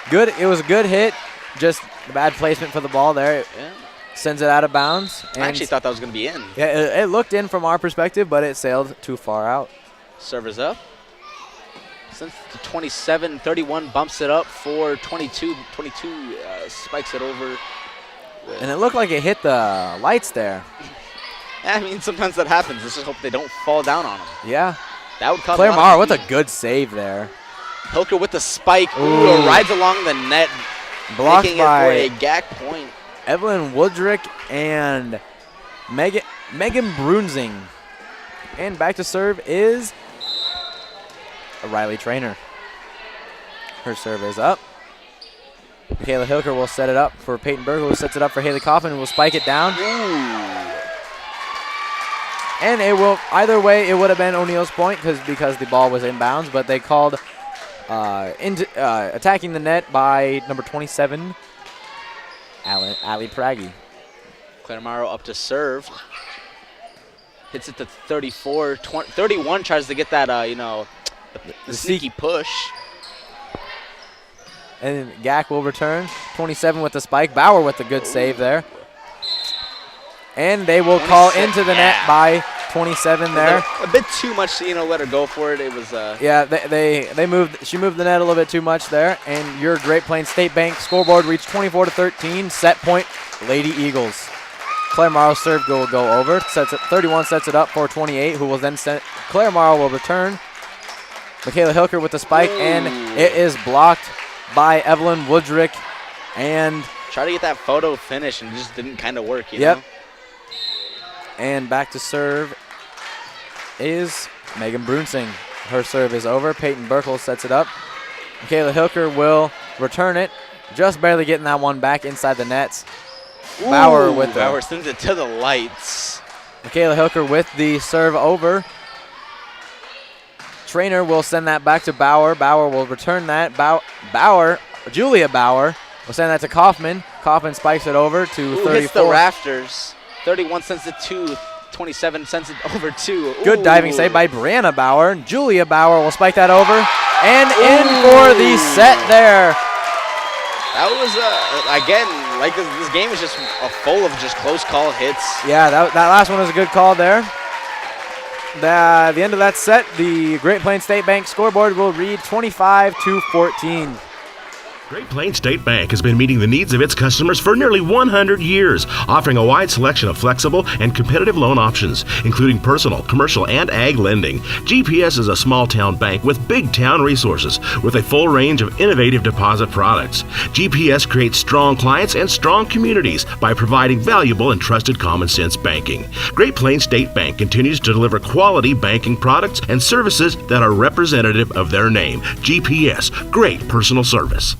Good. It was a good hit. Just a bad placement for the ball there. Yeah. Sends it out of bounds. I actually thought that was going to be in. Yeah, it looked in from our perspective, but it sailed too far out. Server's up. Since the 27, 31 bumps it up for 22. 22 spikes it over. And it looked like it hit the lights there. I mean, sometimes that happens. Let's just hope they don't fall down on them. Yeah. That would cause Claire Marr with a good save there. Hilker with the spike. Ooh, rides along the net. Blocked by it for a g.a.c.c point. Evelyn Woodrick and Megan Brunzing. And back to serve is Riley Trainer. Her serve is up. Michaela Hilker will set it up for Peyton Burkle, who sets it up for Haley Kaufman, who will spike it down. Ooh. And it will, either way, it would have been O'Neill's point because the ball was inbounds, but they called attacking the net by number 27, Ali Praggy. Claire Morrow up to serve. Hits it to 34. 31 tries to get that, the sneaky push. And g.a.c.c will return. 27 with the spike. Bauer with the good save there. And they will call into the net by 27 there. A bit too much to, let her go for it. It was yeah, they moved. She moved the net a little bit too much there. And your Great Plains State Bank scoreboard reached 24-13. Set point, Lady Eagles. Claire Morrow's serve will go over. 31 sets it up for 28, who will then send. Claire Morrow will return. Michaela Hilker with the spike, and it is blocked by Evelyn Woodrick. And try to get that photo finish and it just didn't kind of work, you know? And back to serve is Megan Brunsing. Her serve is over. Peyton Burkle sets it up. Michaela Hilker will return it, just barely getting that one back inside the nets. Bauer with the Bauer sends it to the lights. Michaela Hilker with the serve over. Trainer will send that back to Bauer. Bauer will return that. Julia Bauer will send that to Kaufman. Kaufman spikes it over to 34. Hits the rafters. 31 sends it to 27, sends it over to. Good diving save by Brianna Bauer. Julia Bauer will spike that over. And in for the set there. That was, again, like this game is just full of just close call hits. Yeah, that last one was a good call there. The end of that set, the Great Plains State Bank scoreboard will read 25-14. Great Plains State Bank has been meeting the needs of its customers for nearly 100 years, offering a wide selection of flexible and competitive loan options, including personal, commercial, and ag lending. GPS is a small-town bank with big-town resources, with a full range of innovative deposit products. GPS creates strong clients and strong communities by providing valuable and trusted common-sense banking. Great Plains State Bank continues to deliver quality banking products and services that are representative of their name. GPS, great personal service.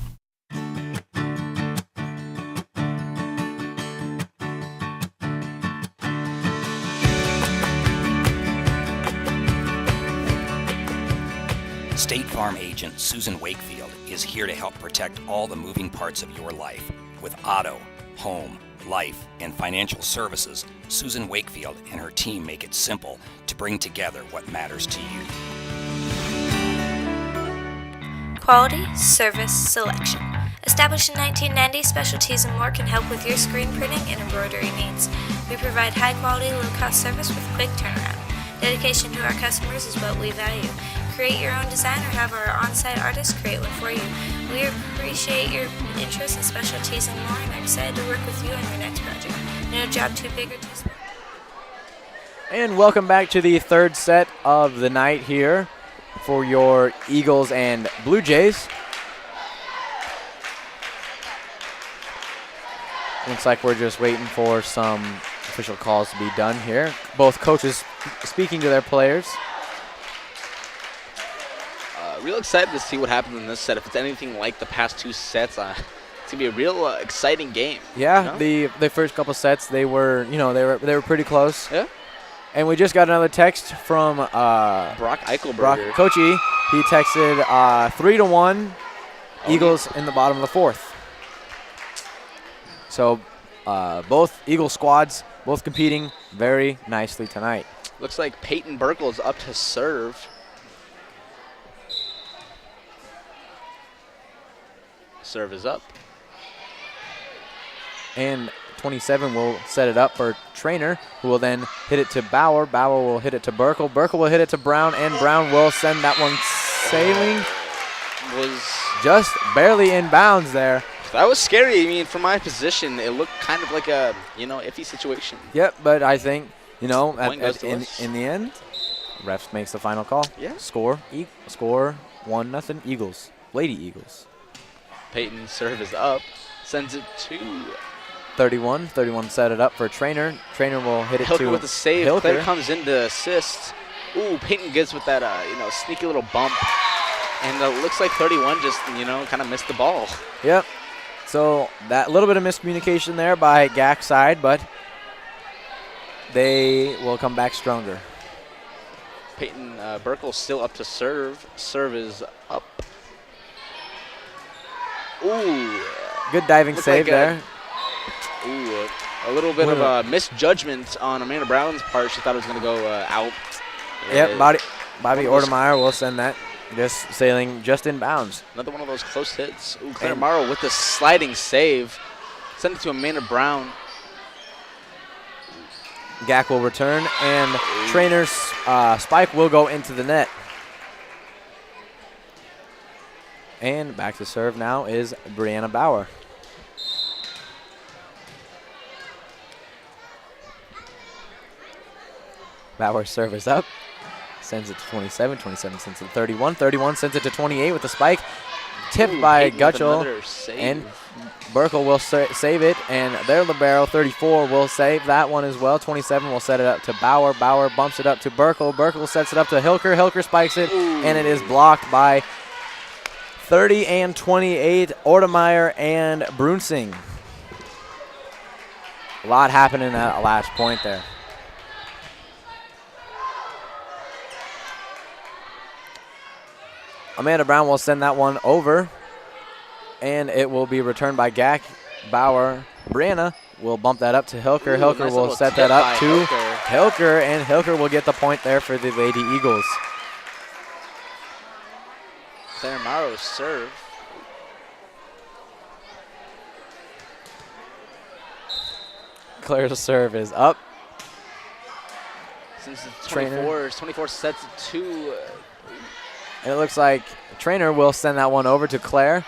State Farm agent Susan Wakefield is here to help protect all the moving parts of your life. With auto, home, life, and financial services, Susan Wakefield and her team make it simple to bring together what matters to you. Quality, service, selection. Established in 1990, Specialties and More can help with your screen printing and embroidery needs. We provide high-quality, low-cost service with quick turnaround. Dedication to our customers is what we value. Create your own design or have our on-site artists create one for you. We appreciate your interest in Specialties and More and are excited to work with you on your next project. No job too big or too small. And welcome back to the third set of the night here for your Eagles and Blue Jays. Looks like we're just waiting for some official calls to be done here. Both coaches speaking to their players. Real excited to see what happens in this set. If it's anything like the past two sets, it's going to be a real exciting game. Yeah, you know? the first couple sets, they were pretty close. Yeah. And we just got another text from Brock Eichelberger. Coach E. He texted 3-1 Eagles in the bottom of the fourth. So both Eagle squads, both competing very nicely tonight. Looks like Peyton Burkle is up to serve. Serve is up. And 27 will set it up for Trainer, who will then hit it to Bauer. Bauer will hit it to Burkle. Burkle will hit it to Brown, and Brown will send that one sailing. Was just barely in bounds there. That was scary. I mean, from my position, it looked kind of like a, iffy situation. Yep, but I think, in the end, refs makes the final call. Yeah. Score 1-0 Eagles. Lady Eagles. Peyton's serve is up. Sends it to 31. 31 set it up for Trainer. Trainer will hit it Hilker to with the save. Hilker. Player comes in to assist. Ooh, Peyton gets with that, sneaky little bump. And it looks like 31 just, kind of missed the ball. Yep. So that little bit of miscommunication there by g.a.c.c side, but they will come back stronger. Peyton Burkle still up to serve. Serve is up. Ooh. Good diving save like there. A little bit of a misjudgment on Amanda Brown's part. She thought it was going to go out. Yep, Bobby Ortemeyer will send that. Just sailing just in bounds. Another one of those close hits. Ooh, Claire Morrow with the sliding save. Send it to Amanda Brown. g.a.c.c will return, and Trainer's spike will go into the net. And back to serve now is Brianna Bauer. Bauer's serve is up. sends it to 27. 27 sends it to 31. 31 sends it to 28 with the spike. Tipped by Gutschel. And Burkle will save it. And their libero, 34, will save that one as well. 27 will set it up to Bauer. Bauer bumps it up to Burkle. Burkle sets it up to Hilker. Hilker spikes it. And it is blocked by 30 and 28, Ortemeyer and Brunsing. A lot happening at that last point there. Amanda Brown will send that one over, and it will be returned by g.a.c.c. Bauer. Brianna will bump that up to Hilker. Hilker nice will set that up to Hilker, and Hilker will get the point there for the Lady Eagles. Claire Morrow's serve. Claire's serve is up. Since it's Trainer. 24 sets it to. And it looks like Trainer will send that one over to Claire.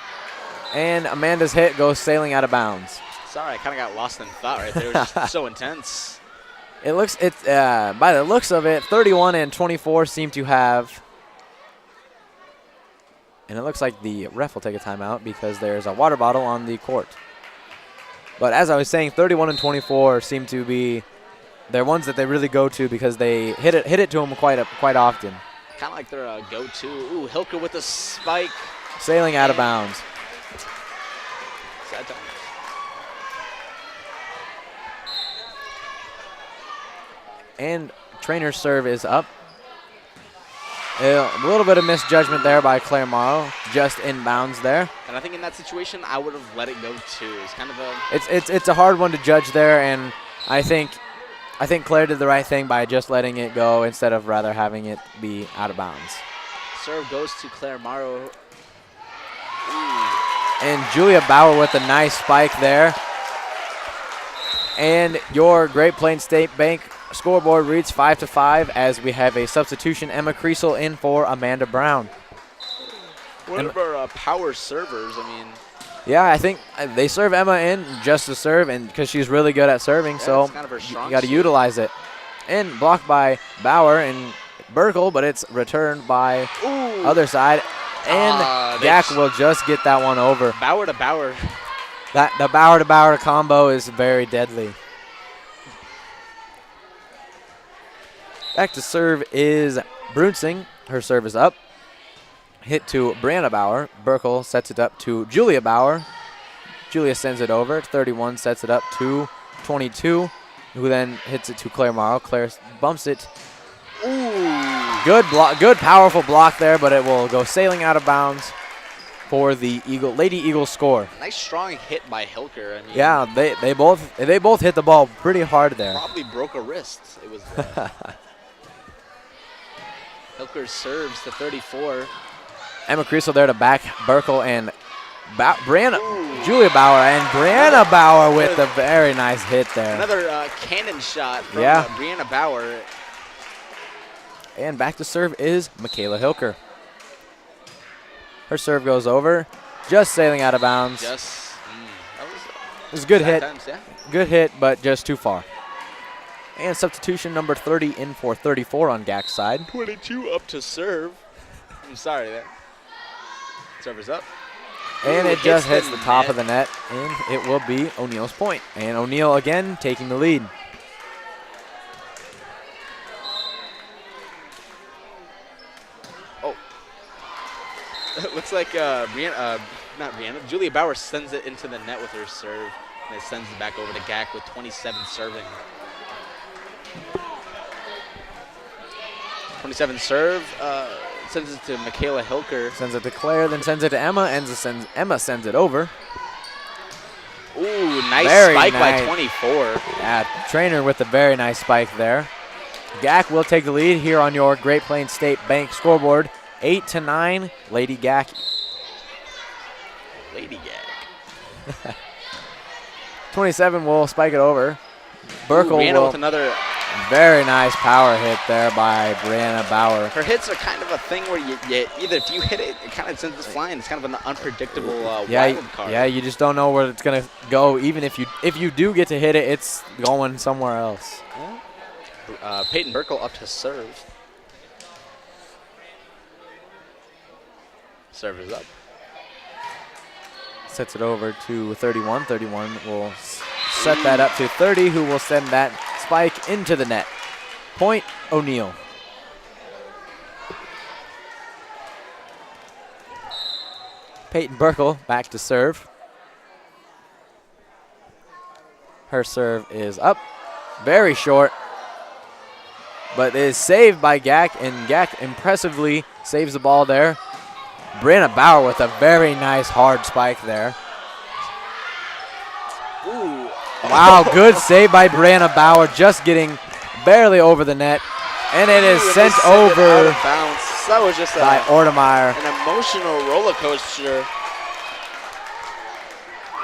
And Amanda's hit goes sailing out of bounds. Sorry, I kind of got lost in thought right there. It was just so intense. It looks, by the looks of it, 31 and 24 seem to have. And it looks like the ref will take a timeout because there's a water bottle on the court. But as I was saying, 31 and 24 seem to be, they're ones that they really go to because they hit it to them quite often. Kind of like their go-to. Ooh, Hilker with the spike. Sailing out of bounds. Sad time. And Trainer's serve is up. A little bit of misjudgment there by Claire Morrow, just inbounds there. And I think in that situation, I would have let it go too. It's kind of a. It's a hard one to judge there, and I think Claire did the right thing by just letting it go instead of rather having it be out of bounds. Serve goes to Claire Morrow. Ooh. And Julia Bauer with a nice spike there. And your Great Plains State Bank scoreboard reads 5-5 as we have a substitution. Emma Creasel in for Amanda Brown. One of our power servers, I mean. Yeah, I think they serve Emma in just to serve, and because she's really good at serving, so kind of her you got to utilize it. And blocked by Bauer and Burkle, but it's returned by other side. And g.a.c.c. will just get that one over. Bauer to Bauer. The Bauer to Bauer combo is very deadly. Back to serve is Brunsing. Her serve is up. Hit to Brianna Bauer. Burkle sets it up to Julia Bauer. Julia sends it over. 31 sets it up to 22, who then hits it to Claire Morrow. Claire bumps it. Ooh. Good block, good powerful block there, but it will go sailing out of bounds for the Lady Eagles score. Nice strong hit by Hilker. I mean, yeah, they both hit the ball pretty hard there. Probably broke a wrist. It was. Hilker serves to 34. Emma Creasel there to back Burkle and Julia Bauer, and Brianna Bauer with a very nice hit there. Another cannon shot from Brianna Bauer. And back to serve is Michaela Hilker. Her serve goes over, just sailing out of bounds. It was a good hit. Good hit, but just too far. And substitution number 30 in for 34 on g.a.c.c. side. 22 up to serve. I'm sorry there. Server's up. And it just hits the top of the net, and it will be O'Neill's point. And O'Neill again taking the lead. Oh. It looks like Julia Bauer sends it into the net with her serve, and it sends it back over to g.a.c.c. with 27 serving. 27 serve. Sends it to Michaela Hilker. Sends it to Claire, then sends it to Emma, and Emma sends it over. Ooh, nice spike by 24. Yeah, Trainer with a very nice spike there. g.a.c.c. will take the lead here on your Great Plains State Bank scoreboard. 8-9, Lady g.a.c.c. Lady g.a.c.c. 27 will spike it over. Burkle will with another. Very nice power hit there by Brianna Bauer. Her hits are kind of a thing where you either if you hit it, it kind of sends it flying. It's kind of an unpredictable wild card. Yeah, you just don't know where it's gonna go. Even if you do get to hit it, it's going somewhere else. Peyton Burkle up to serve. Serve is up. Sets it over to 31. 31 will set that up to 30, who will send that spike into the net. Point O'Neill. Peyton Burkle back to serve. Her serve is up. Very short. But is saved by g.a.c.c, and g.a.c.c impressively saves the ball there. Brianna Bauer with a very nice hard spike there. Ooh. Wow, good save by Brianna Bauer, just getting barely over the net. And it is sent over out of bounds. That was just by Ortemeyer. an emotional roller coaster.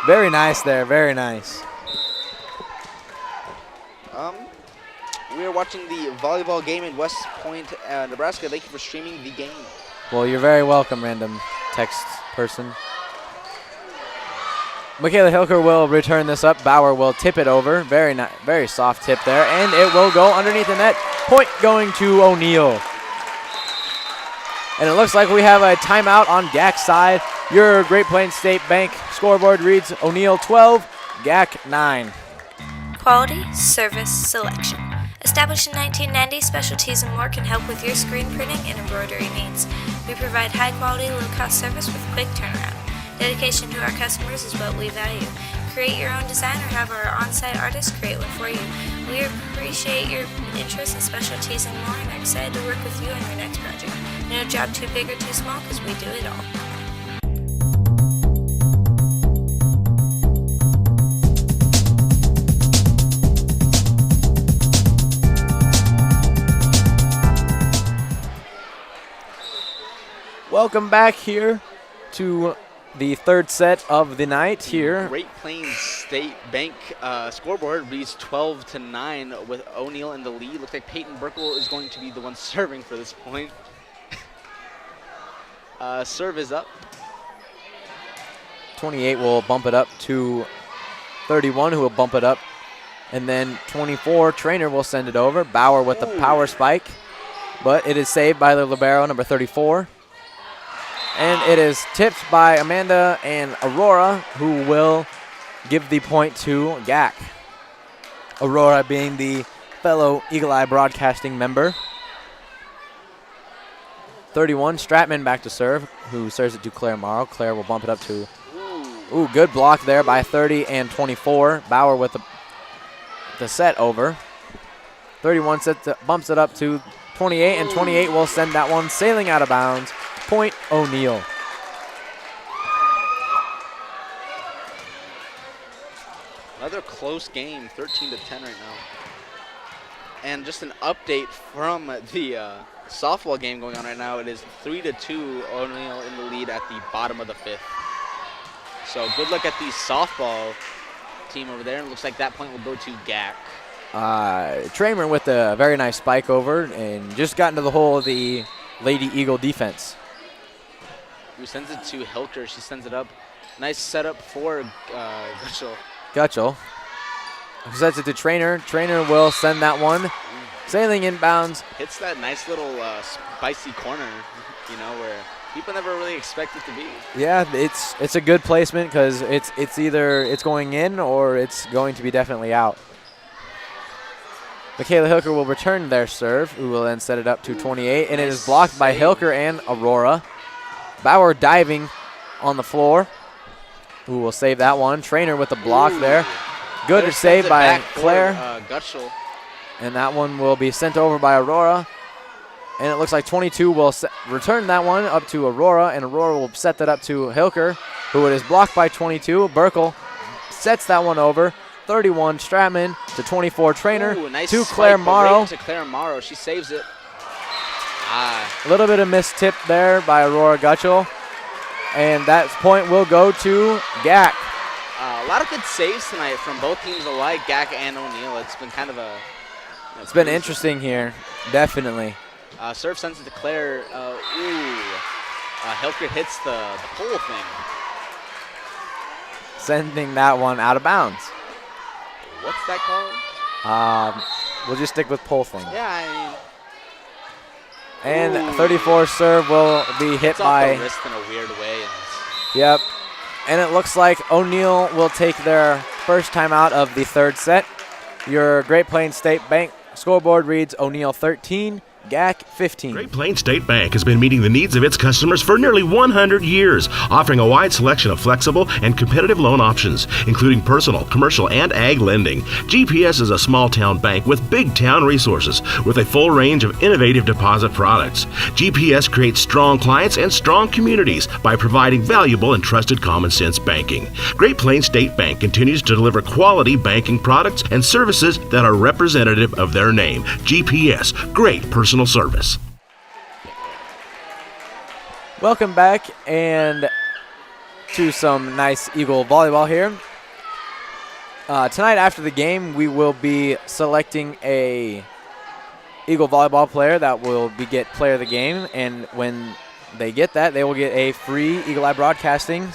Very nice there, very nice. We are watching the volleyball game in West Point, Nebraska. Thank you for streaming the game. Well, you're very welcome, random text person. Michaela Hilker will return this up. Bauer will tip it over. Very soft tip there, and it will go underneath the net. Point going to O'Neill. And it looks like we have a timeout on g.a.c.c side. Your Great Plains State Bank scoreboard reads O'Neill 12, g.a.c.c 9. Quality Service Selection. Established in 1990, Specialties and More can help with your screen printing and embroidery needs. We provide high-quality, low-cost service with quick turnaround. Dedication to our customers is what we value. Create your own design or have our on-site artists create one for you. We appreciate your interest in Specialties and More and are excited to work with you on your next project. No job too big or too small because we do it all. Welcome back here to the third set of the night here. Great Plains State Bank scoreboard reads 12-9 with O'Neill in the lead. Looks like Peyton Burkle is going to be the one serving for this point. Serve is up. 28 will bump it up to 31, who will bump it up. And then 24, Trainer will send it over. Bauer with the power spike. But it is saved by the libero, number 34. And it is tipped by Amanda and Aurora, who will give the point to g.a.c.c. Aurora being the fellow Eagle Eye Broadcasting member. 31, Stratman back to serve, who serves it to Claire Morrow. Claire will bump it up to, good block there by 30 and 24. Bauer with the set over. 31 bumps it up to 28, and 28 will send that one sailing out of bounds. Point O'Neill. Another close game, 13-10 right now. And just an update from the softball game going on right now. It is 3-2, O'Neill in the lead at the bottom of the fifth. So good luck at the softball team over there. And it looks like that point will go to g.a.c.c. Tramer with a very nice spike over and just got into the hole of the Lady Eagle defense. Who sends it to Hilker. She sends it up. Nice setup for Gutschel. Sets it to Trainer. Trainer will send that one sailing inbounds. Hits that nice little spicy corner, where people never really expect it to be. Yeah, it's a good placement because it's either it's going in or it's going to be definitely out. Michaela Hilker will return their serve, who will then set it up to 28, and it is blocked by Hilker and Aurora. Bauer diving on the floor, who will save that one. Trainer with the block there. Good save by Claire. Gutschel. And that one will be sent over by Aurora. And it looks like 22 will return that one up to Aurora, and Aurora will set that up to Hilker, who it is blocked by 22. Burkle sets that one over. 31 Stratman to 24 Trainer nice to Claire Morrow. To Claire Morrow, she saves it. A little bit of missed tip there by Aurora Gutschel. And that point will go to g.a.c.c. A lot of good saves tonight from both teams alike, g.a.c.c. and O'Neill. It's been kind of a... It's been interesting here, definitely. Serve sends it to Claire. Hilker hits the pole thing. Sending that one out of bounds. What's that called? We'll just stick with pole thing. Yeah, And 34 serve will be hit It's by. off the wrist in a weird way. And Yep. And it looks like O'Neill will take their first timeout of the third set. Your Great Plains State Bank scoreboard reads O'Neill 13, g.a.c.c 15. Great Plains State Bank has been meeting the needs of its customers for nearly 100 years, offering a wide selection of flexible and competitive loan options, including personal, commercial, and ag lending. GPS is a small-town bank with big-town resources, with a full range of innovative deposit products. GPS creates strong clients and strong communities by providing valuable and trusted common-sense banking. Great Plains State Bank continues to deliver quality banking products and services that are representative of their name. GPS, great personal service. Welcome back and to some nice Eagle volleyball here. Tonight after the game, we will be selecting a Eagle volleyball player that will get player of the game, and when they get that, they will get a free Eagle Eye Broadcasting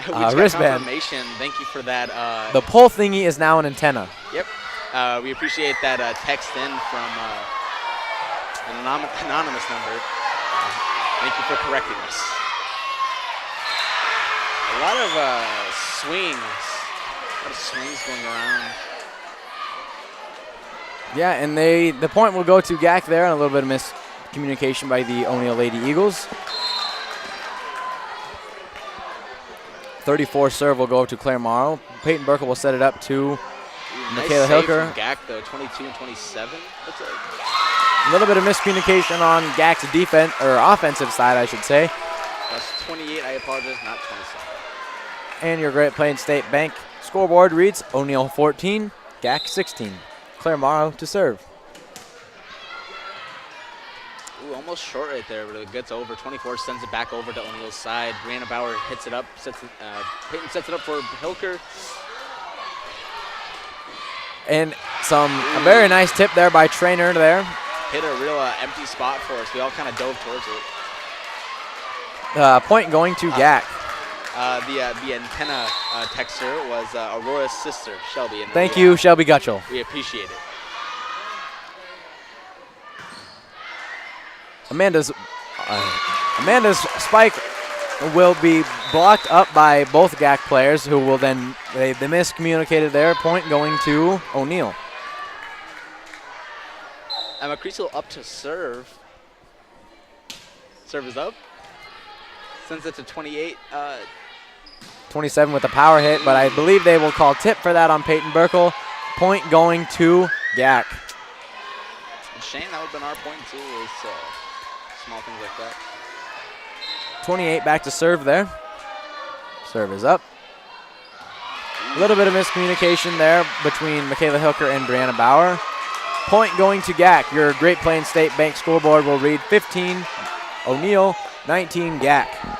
wristband. Confirmation. Thank you for that. The pole thingy is now an antenna. Yep. We appreciate that text in from an anonymous number. Thank you for correcting us. A lot of swings. A lot of swings going around. Yeah, and the point will go to g.a.c.c there, and a little bit of miscommunication by the O'Neill Lady Eagles. 34 serve will go to Claire Morrow. Peyton Burkle will set it up to Michaela nice save Hilker. from g.a.c.c though, 22 and 27. That's A little bit of miscommunication on g.a.c.'s defense or offensive side, I should say. that's 28. I apologize, not 27. And your Great Plains State Bank scoreboard reads O'Neill 14, g.a.c.c 16. Claire Morrow to serve. Ooh, almost short right there, but it gets over. 24 sends it back over to O'Neill's side. Brianna Bauer hits it up. Peyton sets it up for Hilker. And a very nice tip there by Trainer there. Hit a real empty spot for us. We all kind of dove towards it. Point going to g.a.c.c. The antenna texter was Aurora's sister, Shelby. And Thank you, Shelby Gutchell. We appreciate it. Amanda's spike will be blocked up by both g.a.c.c players, who will then, they miscommunicated there. Point going to O'Neill. Emma Creasel up to serve. Serve is up. Sends it to 28. 27 with a power hit, but I believe they will call tip for that on Peyton Burkle. Point going to g.a.c.c. Shane, that would have been our point too, is small things like that. 28 back to serve there. Serve is up. A little bit of miscommunication there between Michaela Hilker and Brianna Bauer. Point going to g.a.c.c. Your Great Plains State Bank scoreboard will read 15 O'Neill, 19 g.a.c.c.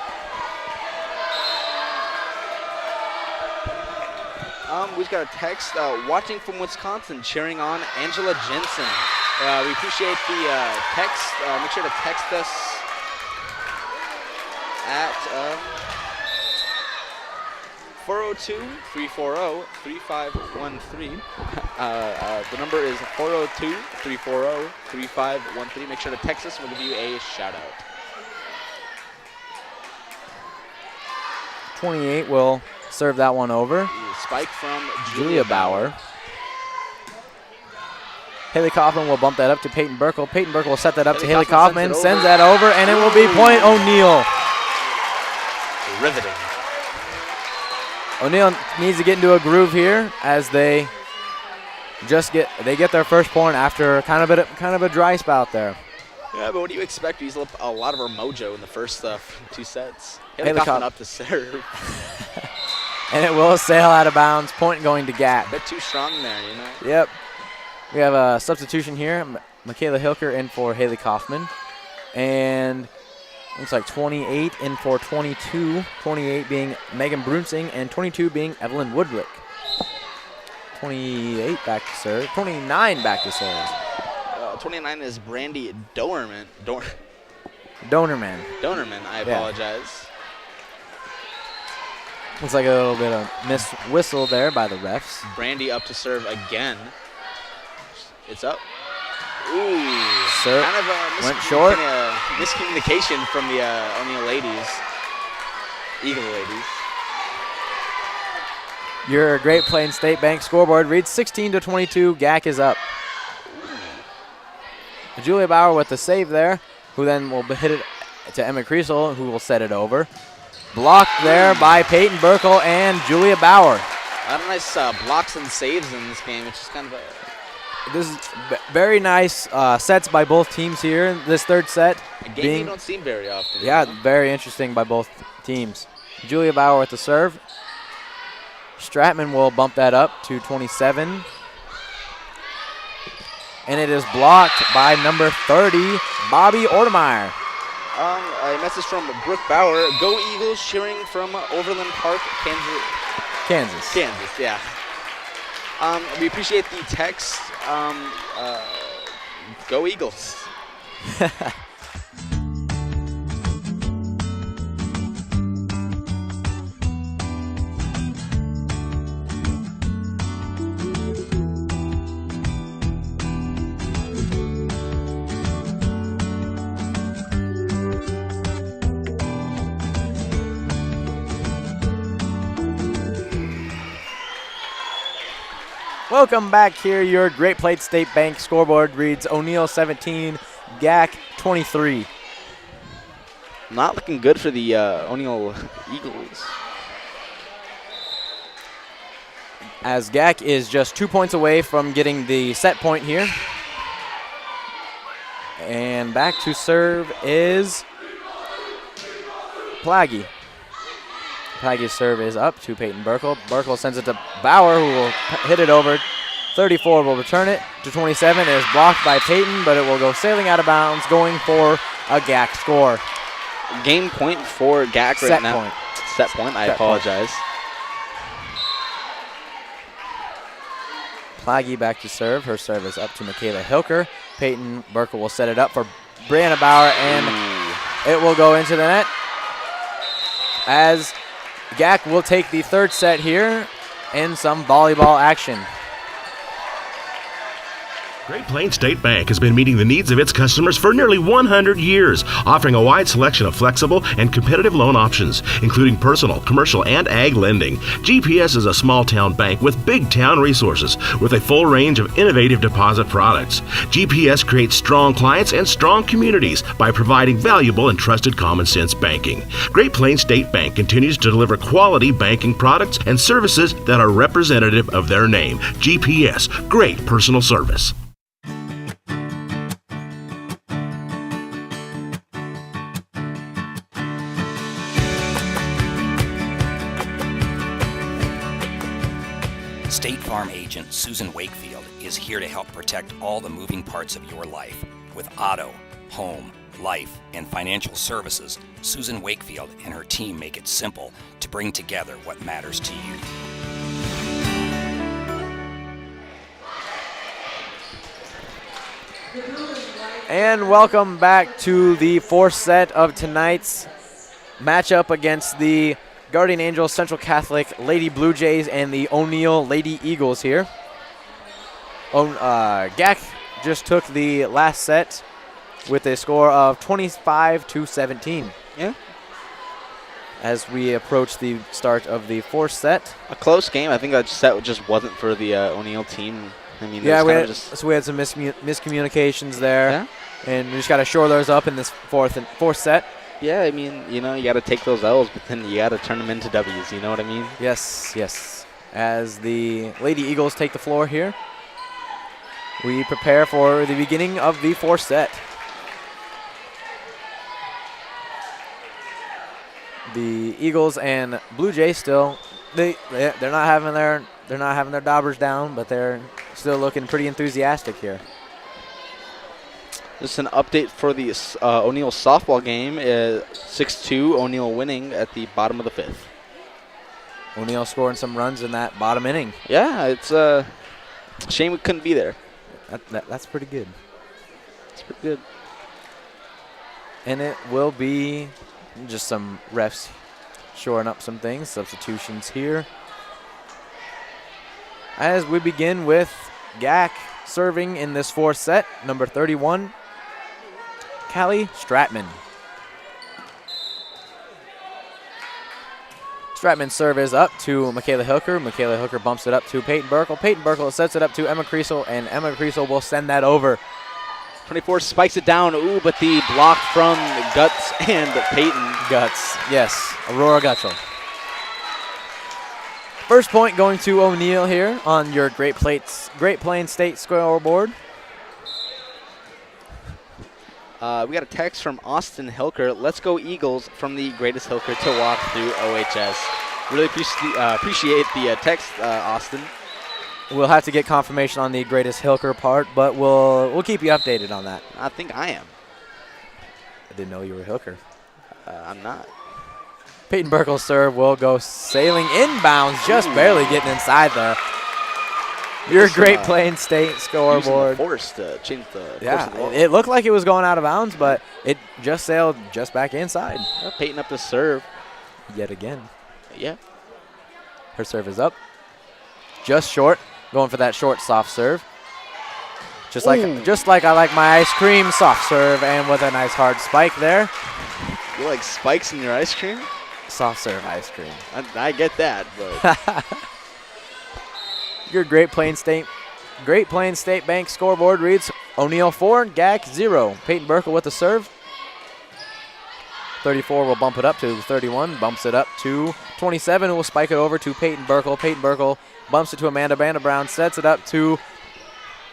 We've got a text, watching from Wisconsin, cheering on Angela Jensen. We appreciate the text. Make sure to text us at 402-340-3513. The number is 402-340-3513. Make sure to text us and we'll give you a shout out. 28 will serve that one over. Spike from Julia Bauer. Haley Kaufman will bump that up to Peyton Burkle. Peyton Burkle will set that up to Haley Kaufman, sends that over, and it will be point O'Neill. Riveting. O'Neill needs to get into a groove here as they get their first point after kind of a dry spout there. Yeah, but what do you expect? We used a lot of our mojo in the first two sets. Haley Kaufman up to serve. And it will sail out of bounds. Point going to g.a.c.c. A bit too strong there, you know? Yep. We have a substitution here. Michaela Hilker in for Haley Kaufman. And looks like 28 in for 22. 28 being Megan Brunsing and 22 being Evelyn Woodlick. 28 back to serve. 29 back to serve. 29 is Brandy Donerman. Donerman, I apologize. Looks like a little bit of missed whistle there by the refs. Brandy up to serve again. It's up. Ooh. Sir, Kind of a went short. miscommunication from the O'Neill ladies. Eagle ladies. Your Great Plains State Bank scoreboard reads 16-22. GAC is up. Julia Bauer with the save there, who then will hit it to Emma Kriesel, who will set it over. Blocked there by Peyton Burkle and Julia Bauer. A lot of nice blocks and saves in this game. It's just kind of a... This is very nice sets by both teams here in this third set. A game you don't see very often. Yeah, very interesting by both teams. Julia Bauer with the serve. Stratman will bump that up to 27. And it is blocked by number 30, Bobby Ortemeyer. A message from Brooke Bauer. Go Eagles, cheering from Overland Park, Kansas, yeah. We appreciate the text. Go Eagles. Welcome back here. Your Great Plains State Bank scoreboard reads O'Neill 17, GAC 23. Not looking good for the O'Neill Eagles. As GAC is just 2 points away from getting the set point here. And back to serve is Plaggy. Plaggy's serve is up to Peyton Burkle. Burkle sends it to Bauer, who will hit it over. 34 will return it to 27. It is blocked by Peyton, but it will go sailing out of bounds, going for a GAC score. Game point for GAC right now. Point. Set point. I apologize. Plaggy back to serve. Her serve is up to Michaela Hilker. Peyton Burkle will set it up for Brianna Bauer, and it will go into the net. As GAC will take the third set here in some volleyball action. Great Plains State Bank has been meeting the needs of its customers for nearly 100 years, offering a wide selection of flexible and competitive loan options, including personal, commercial, and ag lending. GPS is a small-town bank with big-town resources, with a full range of innovative deposit products. GPS creates strong clients and strong communities by providing valuable and trusted common-sense banking. Great Plains State Bank continues to deliver quality banking products and services that are representative of their name. GPS, great personal service. State Farm agent Susan Wakefield is here to help protect all the moving parts of your life. With auto, home, life, and financial services, Susan Wakefield and her team make it simple to bring together what matters to you. And welcome back to the fourth set of tonight's matchup against the Guardian Angels Central Catholic Lady Blue Jays and the O'Neill Lady Eagles here. GAC just took the last set with a score of 25-17. Yeah. As we approach the start of the fourth set. A close game. I think that set just wasn't for the O'Neill team. I mean, yeah, we had some miscommunications there. Yeah. And we just got to shore those up in this fourth set. Yeah, I mean, you know, you got to take those L's, but then you got to turn them into W's. You know what I mean? Yes, yes. As the Lady Eagles take the floor here, we prepare for the beginning of the fourth set. The Eagles and Blue Jays still they're not having their daubers down, but they're still looking pretty enthusiastic here. Just an update for the O'Neill softball game. 6-2, O'Neill winning at the bottom of the fifth. O'Neill scoring some runs in that bottom inning. Yeah, it's a shame we couldn't be there. That's pretty good. It's pretty good. And it will be just some refs shoring up some things, substitutions here. As we begin with GAC serving in this fourth set, number 31, Callie Stratman. Stratman's serve is up to Michaela Hooker. Michaela Hooker bumps it up to Peyton Burkle. Peyton Burkle sets it up to Emma Creasel, and Emma Creasel will send that over. 24 spikes it down. Ooh, but the block from Guts and Peyton. Guts, yes. Aurora Gutschel. First point going to O'Neill here on your Great Plains State scoreboard. We got a text from Austin Hilker. Let's go Eagles from the greatest Hilker to walk through OHS. Really appreciate the text, Austin. We'll have to get confirmation on the greatest Hilker part, but we'll keep you updated on that. I think I am. I didn't know you were Hilker. I'm not. Peyton Burkle's serve will go sailing inbounds, just barely getting inside there. Your Great Plains State scoreboard. Using the force to change the course of the ball. It looked like it was going out of bounds, but it just sailed just back inside. Peyton up the serve. Yet again. Yeah. Her serve is up. Just short. Going for that short soft serve. Just like I like my ice cream, soft serve, and with a nice hard spike there. You like spikes in your ice cream? Soft serve ice cream. I get that, but Your Great Plains State Bank scoreboard reads O'Neill 4, g.a.c.c 0. Peyton Burkle with the serve. 34 will bump it up to 31, bumps it up to 27, who will spike it over to Peyton Burkle. Peyton Burkle bumps it to Amanda Brown, sets it up to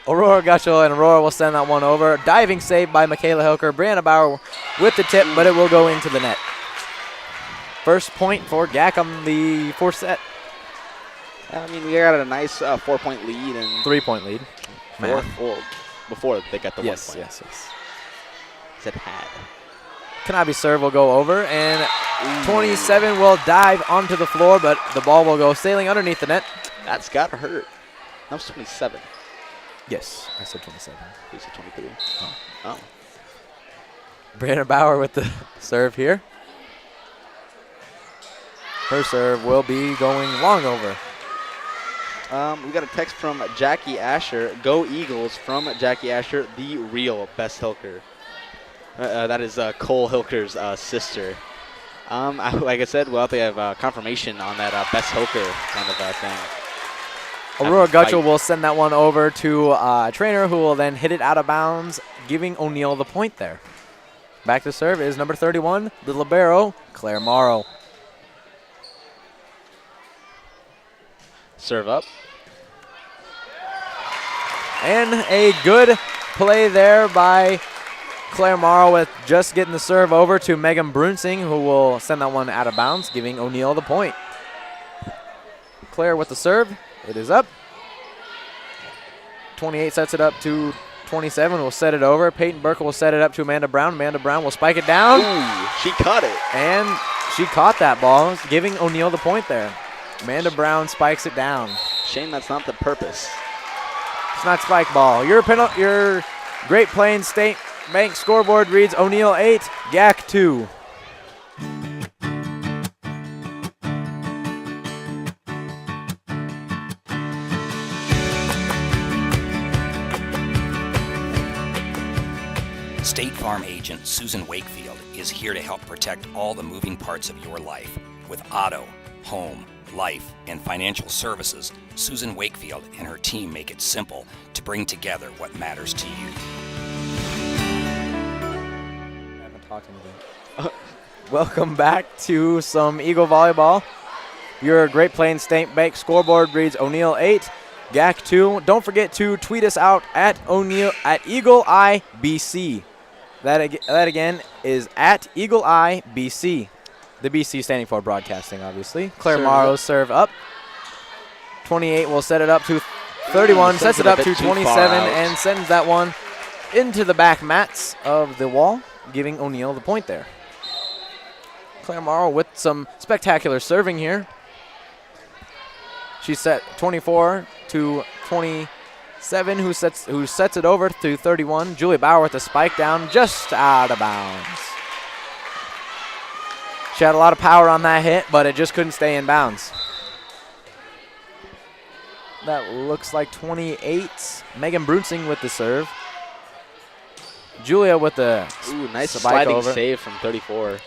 Aurora Gutschel, and Aurora will send that one over. Diving save by Michaela Hilker. Brianna Bauer with the tip, but it will go into the net. First point for g.a.c.c on the fourth set. I mean, we got a nice 4-point lead and 3-point lead. Before they got the 1 Yes, point. yes. Said had. Kanabe's serve will go over, and 27 will dive onto the floor, but the ball will go sailing underneath the net. That's got to hurt. That was 27. Yes, I said 27. You said 23. Oh. Brianna Bauer with the serve here. Her serve will be going long over. We got a text from Jackie Asher. Go Eagles from Jackie Asher, the real best Hilker. That is Cole Hilker's sister. Like I said, we'll have to have confirmation on that best Hilker kind of thing. Aurora Gutschel will send that one over to a trainer who will then hit it out of bounds, giving O'Neill the point there. Back to serve is number 31, the libero, Claire Morrow. Serve up. And a good play there by Claire Morrow with just getting the serve over to Megan Brunsing, who will send that one out of bounds, giving O'Neill the point. Claire with the serve. It is up. 28 sets it up to 27, will set it over. Peyton Burkle will set it up to Amanda Brown. Amanda Brown will spike it down. Ooh, she caught it. And she caught that ball, giving O'Neill the point there. Amanda Brown spikes it down. Shame that's not the purpose. It's not spike ball. Your Great Plains State Bank scoreboard reads O'Neill 8, g.a.c.c 2. State Farm agent Susan Wakefield is here to help protect all the moving parts of your life. With auto, home, life, and financial services, Susan Wakefield and her team make it simple to bring together what matters to you. Welcome back to some Eagle Volleyball. Your Great Plains State Bank scoreboard reads O'Neill 8, g.a.c.c 2. Don't forget to tweet us out at Eagle Eye BC. That again is at Eagle Eye BC. The BC standing for broadcasting, obviously. Claire Morrow's serve up. 28 will set it up to 31, sets it up to 27, and sends that one into the back mats of the wall, giving O'Neill the point there. Claire Morrow with some spectacular serving here. She set 24 to 27, who sets it over to 31. Julia Bauer with the spike down, just out of bounds. She had a lot of power on that hit, but it just couldn't stay in bounds. that looks like 28. Megan Brunsing with the serve. Julia with the Nice spike sliding over. save from 34.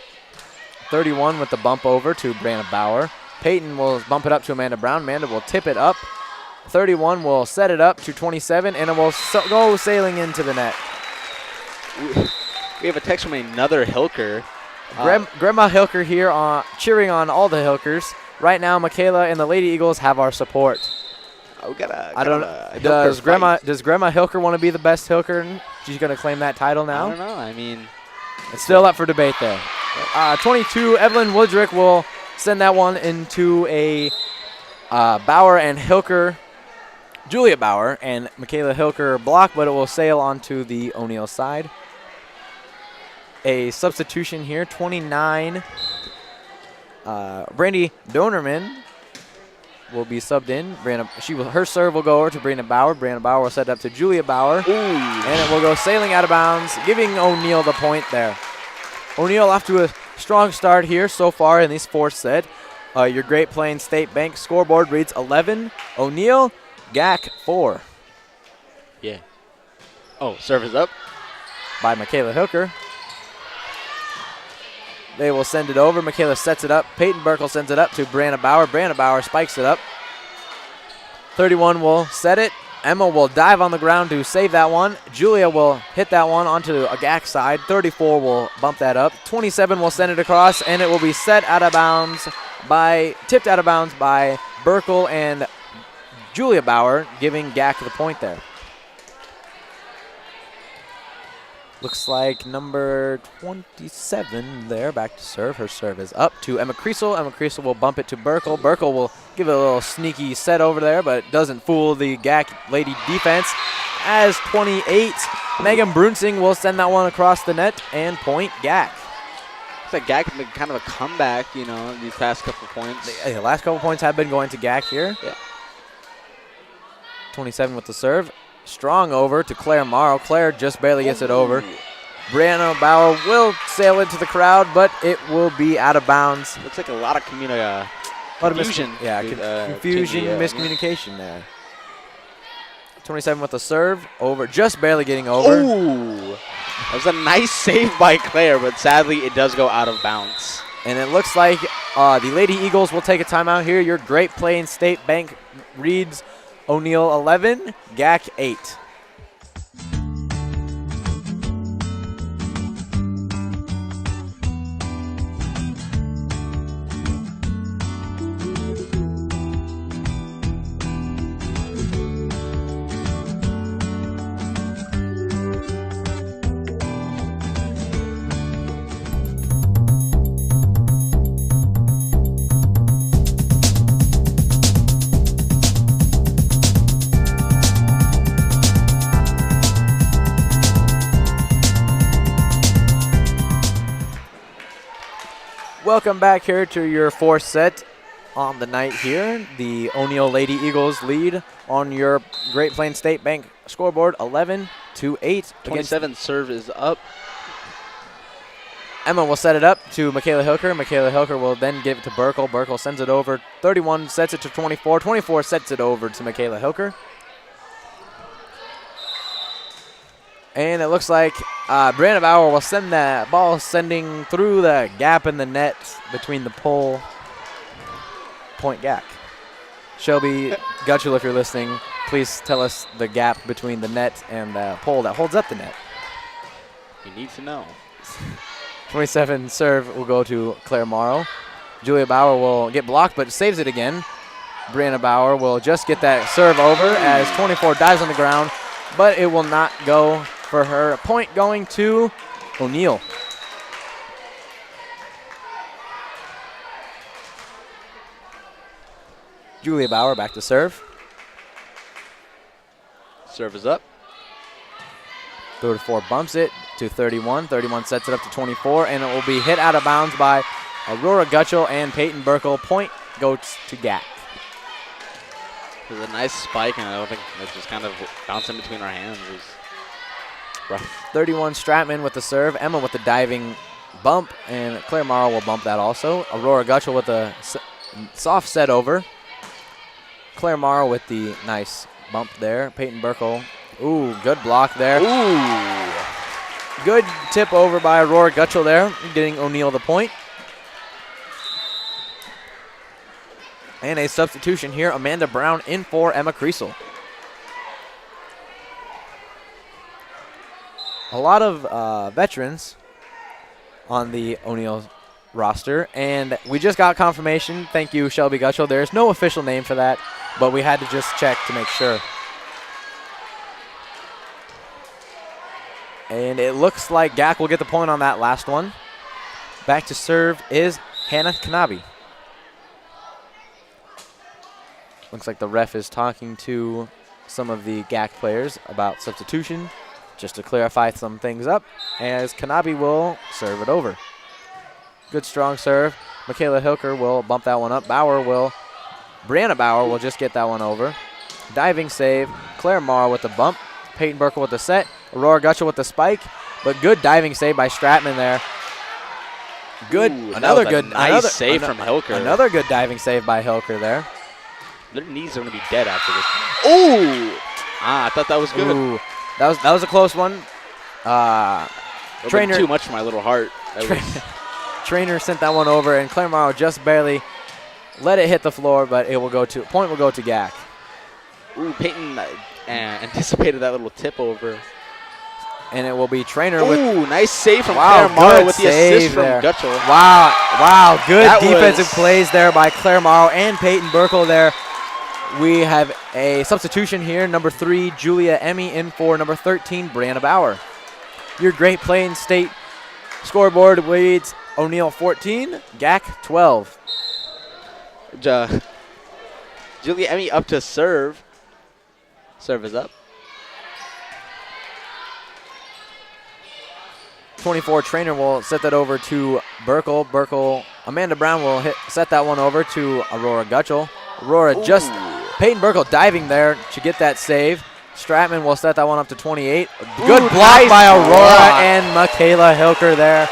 31 with the bump over to Brianna Bauer. Peyton will bump it up to Amanda Brown. Amanda will tip it up. 31 will set it up to 27, and it will go sailing into the net. We have a text from another Hilker. Grandma Hilker here cheering on all the Hilkers. Right now, Michaela and the Lady Eagles have our support. Does Grandma Hilker want to be the best Hilker? She's going to claim that title now? I don't know. I mean, it's still up for debate there. 22, Evelyn Woodrick will send that one into a Bauer and Hilker, Julia Bauer and Michaela Hilker block, but it will sail onto the O'Neill side. A substitution here, 29. Brandy Donerman will be subbed in. Her serve will go over to Brianna Bauer. Brianna Bauer will set it up to Julia Bauer. And it will go sailing out of bounds, giving O'Neill the point there. O'Neill off to a strong start here so far in this fourth set. Your Great Plains State Bank scoreboard reads 11. O'Neill, g.a.c.c 4. Yeah. Oh, serve is up. By Michaela Hilker. They will send it over. Michaela sets it up. Peyton Burkle sends it up to Brianna Bauer. Brianna Bauer spikes it up. 31 will set it. Emma will dive on the ground to save that one. Julia will hit that one onto a g.a.c.c side. 34 will bump that up. 27 will send it across, and it will be tipped out of bounds by Burkle and Julia Bauer, giving g.a.c.c the point there. Looks like number 27 there, back to serve. Her serve is up to Emma Creasel. Emma Creasel will bump it to Burkle. Burkle will give it a little sneaky set over there, but doesn't fool the g.a.c.c lady defense. As 28, Megan Brunsing will send that one across the net and point g.a.c.c. Looks like g.a.c.c made kind of a comeback, these past couple points. The last couple points have been going to g.a.c.c here. Yeah. 27 with the serve. Strong over to Claire Morrow. Claire just barely gets it over. Brianna Bauer will sail into the crowd, but it will be out of bounds. Looks like a lot of confusion. Confusion, miscommunication there. 27 with the serve. Over, just barely getting over. Ooh! That was a nice save by Claire, but sadly it does go out of bounds. And it looks like the Lady Eagles will take a timeout here. Your Great Plains State Bank reads O'Neill 11, g.a.c.c 8. Welcome back here to your fourth set on the night here. The O'Neill Lady Eagles lead on your Great Plains State Bank scoreboard 11-8. 27 serve is up. Emma will set it up to Michaela Hilker. Michaela Hilker will then give it to Burkle. Burkle sends it over. 31 sets it to 24. 24 sets it over to Michaela Hilker. And it looks like Brianna Bauer will send that ball sending through the gap in the net between the pole. Point g.a.c.c. Shelby Gutschel, if you're listening, please tell us the gap between the net and the pole that holds up the net. You need to know. 27 serve will go to Claire Morrow. Julia Bauer will get blocked, but saves it again. Brianna Bauer will just get that serve over as 24 dives on the ground, but it will not go for her. Point going to O'Neill. Julia Bauer back to serve. Serve is up. 34 bumps it to 31. 31 sets it up to 24, and it will be hit out of bounds by Aurora Gutschel and Peyton Burkle. Point goes to g.a.c.c. It was a nice spike, and I don't think it just kind of bounced in between our hands. It was rough. 31 Stratman with the serve. Emma with the diving bump, and Claire Morrow will bump that also. Aurora Gutschel with a soft set over. Claire Morrow with the nice bump there. Peyton Burkle. Ooh, good block there. Ooh. Good tip over by Aurora Gutschel there, getting O'Neill the point. And a substitution here, Amanda Brown in for Emma Creasel. A lot of veterans on the O'Neill roster, and we just got confirmation. Thank you, Shelby Gutschel. There's no official name for that, but we had to just check to make sure. And it looks like g.a.c.c will get the point on that last one. Back to serve is Hannah Kanabi. Looks like the ref is talking to some of the g.a.c.c players about substitution, just to clarify some things up, as Kanabi will serve it over. Good strong serve. Michaela Hilker will bump that one up. Brianna Bauer will just get that one over. Diving save. Claire Morrow with the bump. Peyton Burkle with the set. Aurora Gutschel with the spike. But good diving save by Stratman there. Good. Ooh, another that was good a nice save from Hilker. Another good diving save by Hilker there. Their knees are going to be dead after this. Ooh! I thought that was good. Ooh, that was a close one. Trainer too much for my little heart. Trainer sent that one over, and Claire Morrow just barely let it hit the floor, but it will go to point. Will go to g.a.c.c. Ooh, Peyton anticipated that little tip over. And it will be Trainer with. Ooh, nice save from Claire Morrow with the assist from Gutschel. Wow, good defensive plays there by Claire Morrow and Peyton Burkle there. We have a substitution here. Number 3, Julia Emmy in for number 13, Brianna Bauer. Your Great Plains State scoreboard reads O'Neill 14, g.a.c.c 12. Julia Emmy up to serve. Serve is up. 24 Trainer will set that over to Burkle. Amanda Brown will set that one over to Aurora Gutschel. Peyton Burkle diving there to get that save. Stratman will set that one up to 28. Good block by Aurora and Michaela Hilker there.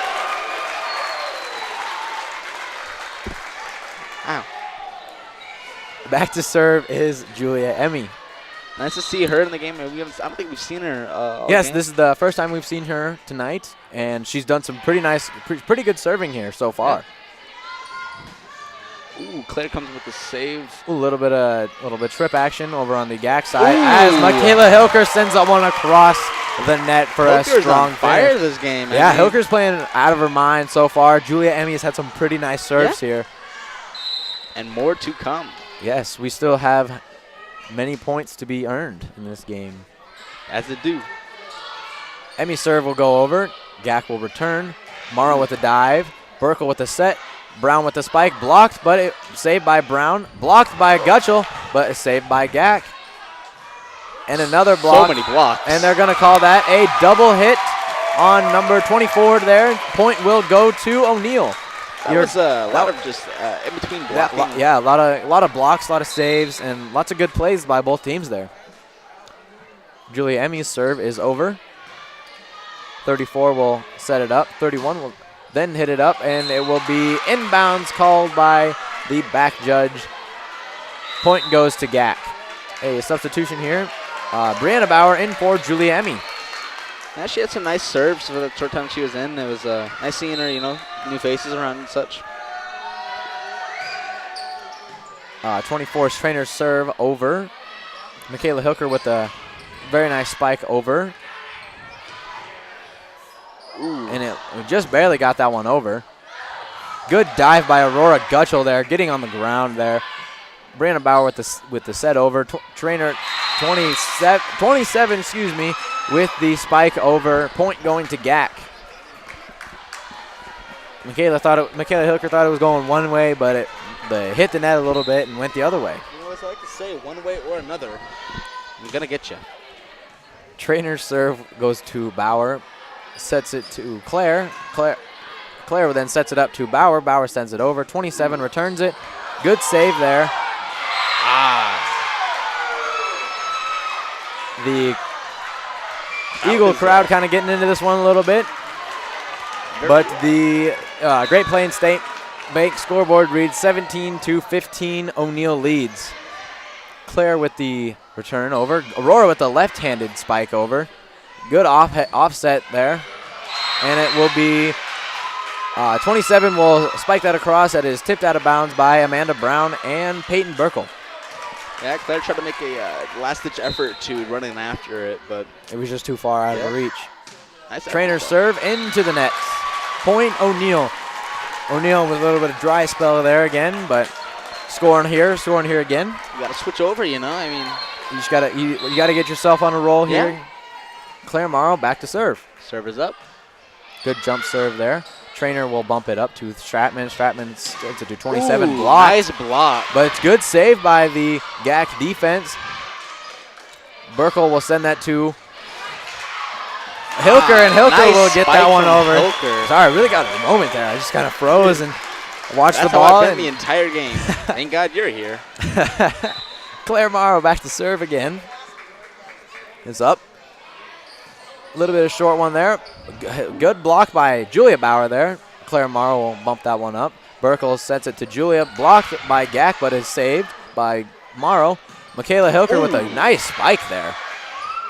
Ow. Back to serve is Julia Emmy. Nice to see her in the game. I don't think we've seen her. Yes, this is the first time we've seen her tonight, and she's done some pretty good serving here so far. Ooh, Claire comes with the save. A little bit trip action over on the g.a.c.c side as Michaela Hilker sends that one across the net for a strong fire finish. this game. Yeah, Hilker's playing out of her mind so far. Julia Emmy has had some pretty nice serves here. And more to come. Yes, we still have many points to be earned in this game. As it do. Emmy serve will go over. g.a.c.c will return. Morrow with a dive. Burkle with a set. Brown with the spike. Blocked, but it saved by Brown. Blocked by Gutschel, but saved by g.a.c.c. And another block. So many blocks. And they're going to call that a double hit on number 24 there. Point will go to O'Neill. That was a lot of just in between blocking. A lot of blocks, a lot of saves, and lots of good plays by both teams there. Julia Emmy's serve is over. 34 will set it up. 31 will then hit it up, and it will be inbounds called by the back judge. Point goes to g.a.c.c. A substitution here. Brianna Bauer in for Julia Emmy. Yeah, she had some nice serves for the short time she was in. It was nice seeing her, new faces around and such. 24's Trainer's serve over. Michaela Hilker with a very nice spike over. Ooh. And it just barely got that one over. Good dive by Aurora Gutschel there, getting on the ground there. Brianna Bauer with the set over. Trainer 27, with the spike over. Point going to g.a.c.c. Michaela Hilker thought it was going one way, but it hit the net a little bit and went the other way. You know what I like to say, one way or another, I'm going to get you. Trainer's serve goes to Bauer. Sets it to Claire. Claire then sets it up to Bauer. Bauer sends it over. 27 returns it. Good save there. The Eagle crowd kind of getting into this one a little bit. But the Great Plains State Bank scoreboard reads 17-15. O'Neill leads. Claire with the return over. Aurora with the left-handed spike over. Good offset there. And it will be 27 will spike that across. That is tipped out of bounds by Amanda Brown and Peyton Burkle. Yeah, Claire tried to make a last-ditch effort to running after it, but it was just too far out of the reach. Nice Trainer serve into the net. Point O'Neill. O'Neill with a little bit of dry spell there again, but scoring here again. You got to switch over, you know. I mean, you just gotta get yourself on a roll here. Yeah. Claire Morrow back to serve. Serve is up. Good jump serve there. Trainer will bump it up to Stratman. Stratman's to do 27 block. Nice block. But it's good save by the g.a.c.c defense. Burkle will send that to Hilker, and Hilker will get that one over. Hilker. Sorry, I really got a moment there. I just kind of froze and watched the ball. That's how I've been the entire game. Thank God you're here. Claire Morrow back to serve again. It's up. A little bit of short one there. Good block by Julia Bauer there. Claire Morrow will bump that one up. Burkle sets it to Julia. Blocked by g.a.c.c, but is saved by Morrow. Michaela Hilker with a nice spike there.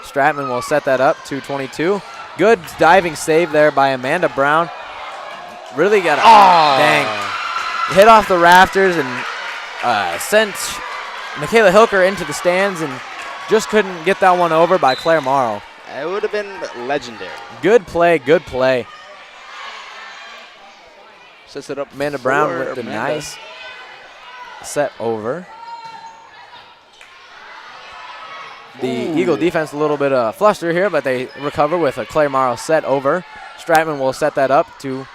Stratman will set that up to 22. Good diving save there by Amanda Brown. Really got dang. Hit off the rafters and sent Michaela Hilker into the stands and just couldn't get that one over by Claire Morrow. It would have been legendary. Good play, good play. Sets it up. Amanda Brown with the nice set over. The Eagle defense a little bit of fluster here, but they recover with a Claire Morrow set over. Stratman will set that up to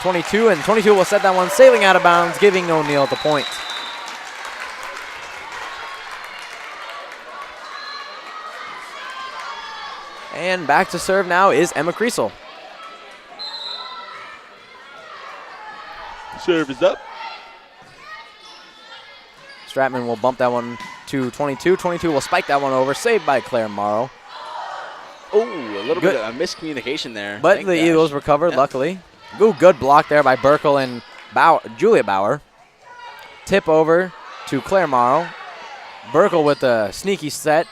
22, and 22 will set that one sailing out of bounds, giving O'Neill the point. And back to serve now is Emma Creasel. Serve is up. Stratman will bump that one to 22. 22 will spike that one over, saved by Claire Morrow. Oh, a little bit of miscommunication there. But the Eagles recovered, luckily. Ooh, good block there by Burkle and Julia Bauer. Tip over to Claire Morrow. Burkle with the sneaky set.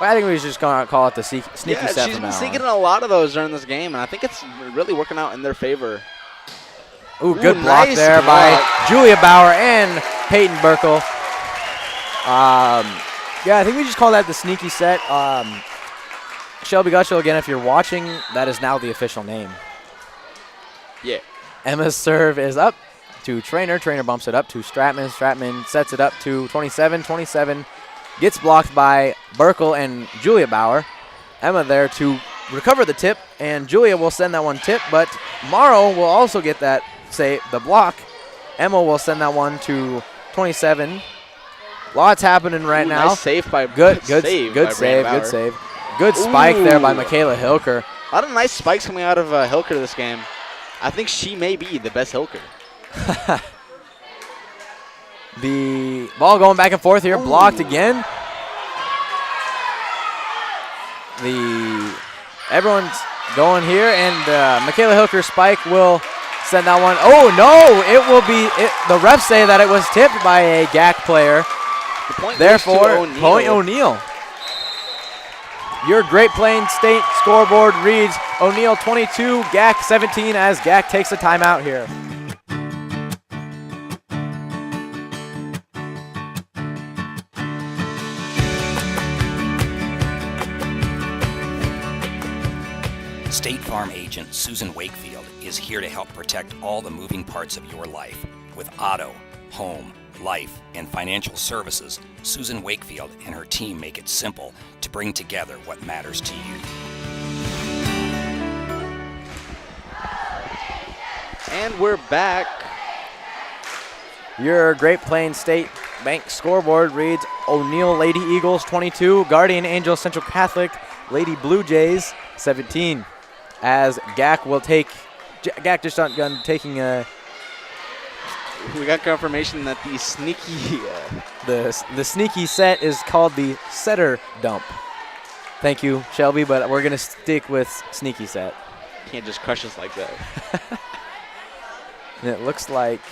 Well, I think we was just going to call it the sneaky set. Yeah, she's been sneaking a lot of those during this game, and I think it's really working out in their favor. Ooh, good block nice there by Julia Bauer and Peyton Burkle. Yeah, I think we just call that the sneaky set. Shelby Gutschel, again, if you're watching, that is now the official name. Yeah. Emma's serve is up to Trainer. Trainer bumps it up to Stratman. Stratman sets it up to 27. 27 gets blocked by Burkle and Julia Bauer. Emma there to recover the tip, and Julia will send that one tip, but Morrow will also get that the block. Emma will send that one to 27. Lots happening right now. Nice save by good save. Good spike there by Michaela Hilker. A lot of nice spikes coming out of Hilker this game. I think she may be the best Hilker. The ball going back and forth here, blocked again. Everyone's going here, and Michaela Hilker's spike will send that one. Oh no! It will be. The refs say that it was tipped by a g.a.c.c player. The point Therefore, Point O'Neill. Your Great Plains State scoreboard reads O'Neill 22, g.a.c.c 17 as g.a.c.c takes a timeout here. State Farm agent Susan Wakefield is here to help protect all the moving parts of your life. With auto, home, life, and financial services, Susan Wakefield and her team make it simple to bring together what matters to you. And we're back. Your Great Plains State Bank scoreboard reads O'Neill Lady Eagles 22, Guardian Angels Central Catholic Lady Blue Jays 17. As g.a.c.c will take, g.a.c.c just got taking a. We got confirmation that the sneaky. The sneaky set is called the setter dump. Thank you, Shelby, but we're gonna stick with sneaky set. Can't just crush us like that. And it looks like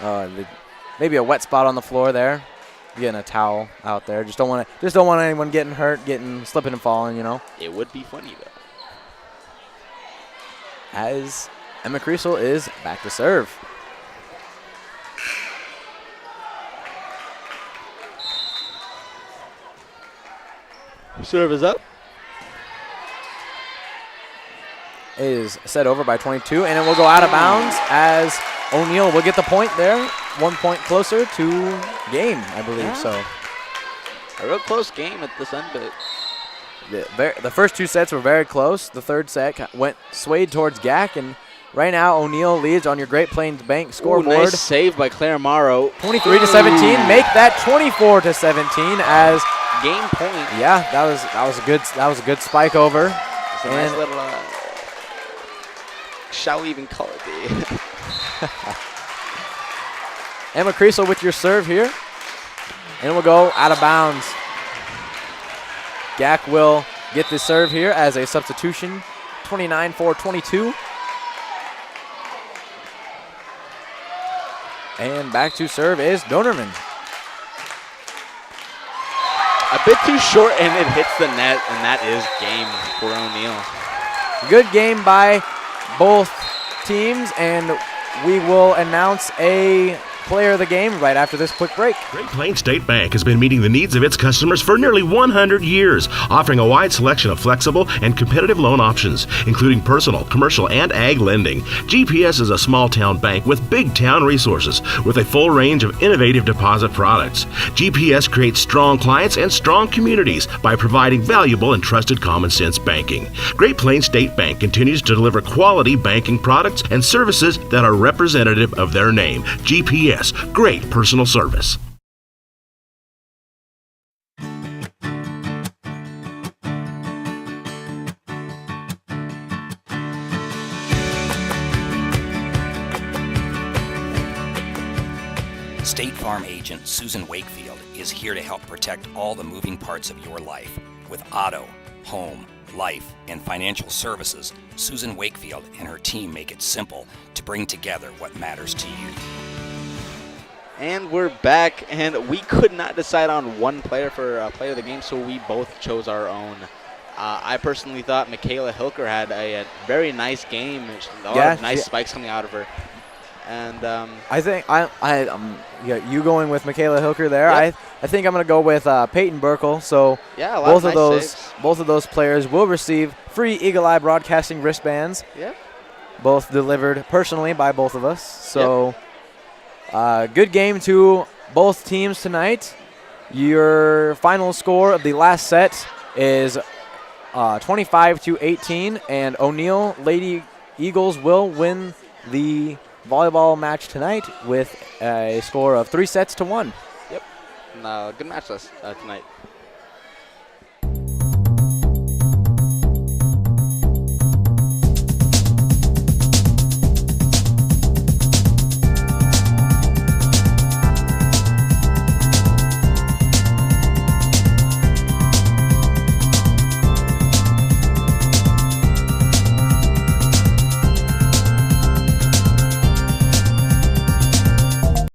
the maybe a wet spot on the floor there. Getting a towel out there. Just don't want anyone getting hurt, slipping and falling, you know. It would be funny though. As Emma Creasel is back to serve. Serve is up. It is set over by 22, and it will go out of bounds as O'Neill will get the point there. 1 point closer to game, I believe. Yeah. So A real close game at this end, but the first 2 sets were very close. The third set swayed towards g.a.c.c, and right now O'Neill leads on your Great Plains Bank scoreboard. ooh, nice save by Claire Morrow. 23-17. Make that 24-17 as Game point. yeah, that was a good spike over. It's a nice little. Shall we even call it the? Emma Creasel with your serve here. And it will go out of bounds. g.a.c.c will get the serve here as a substitution. 29-22. And back to serve is Donerman. A bit too short, and it hits the net, and that is game for O'Neill. Good game by both teams, and we will announce a player of the game right after this quick break. Great Plains State Bank has been meeting the needs of its customers for nearly 100 years, offering a wide selection of flexible and competitive loan options, including personal, commercial, and ag lending. GPS is a small-town bank with big-town resources, with a full range of innovative deposit products. GPS creates strong clients and strong communities by providing valuable and trusted common-sense banking. Great Plains State Bank continues to deliver quality banking products and services that are representative of their name. GPS, great personal service. State Farm agent Susan Wakefield is here to help protect all the moving parts of your life. With auto, home, life, and financial services, Susan Wakefield and her team make it simple to bring together what matters to you. And we're back, and we could not decide on one player for player of the game, so we both chose our own. I personally thought Michaela Hilker had a very nice game. A lot of nice spikes coming out of her. And I think you going with Michaela Hilker there. Yep. I think I'm going to go with Peyton Burkle. So yeah, a lot both of those players will receive free Eagle Eye Broadcasting wristbands. Yep. Both delivered personally by both of us. So good game to both teams tonight. Your final score of the last set is 25-18, and O'Neill Lady Eagles will win the volleyball match tonight with a score of 3-1. Yep. Good match tonight.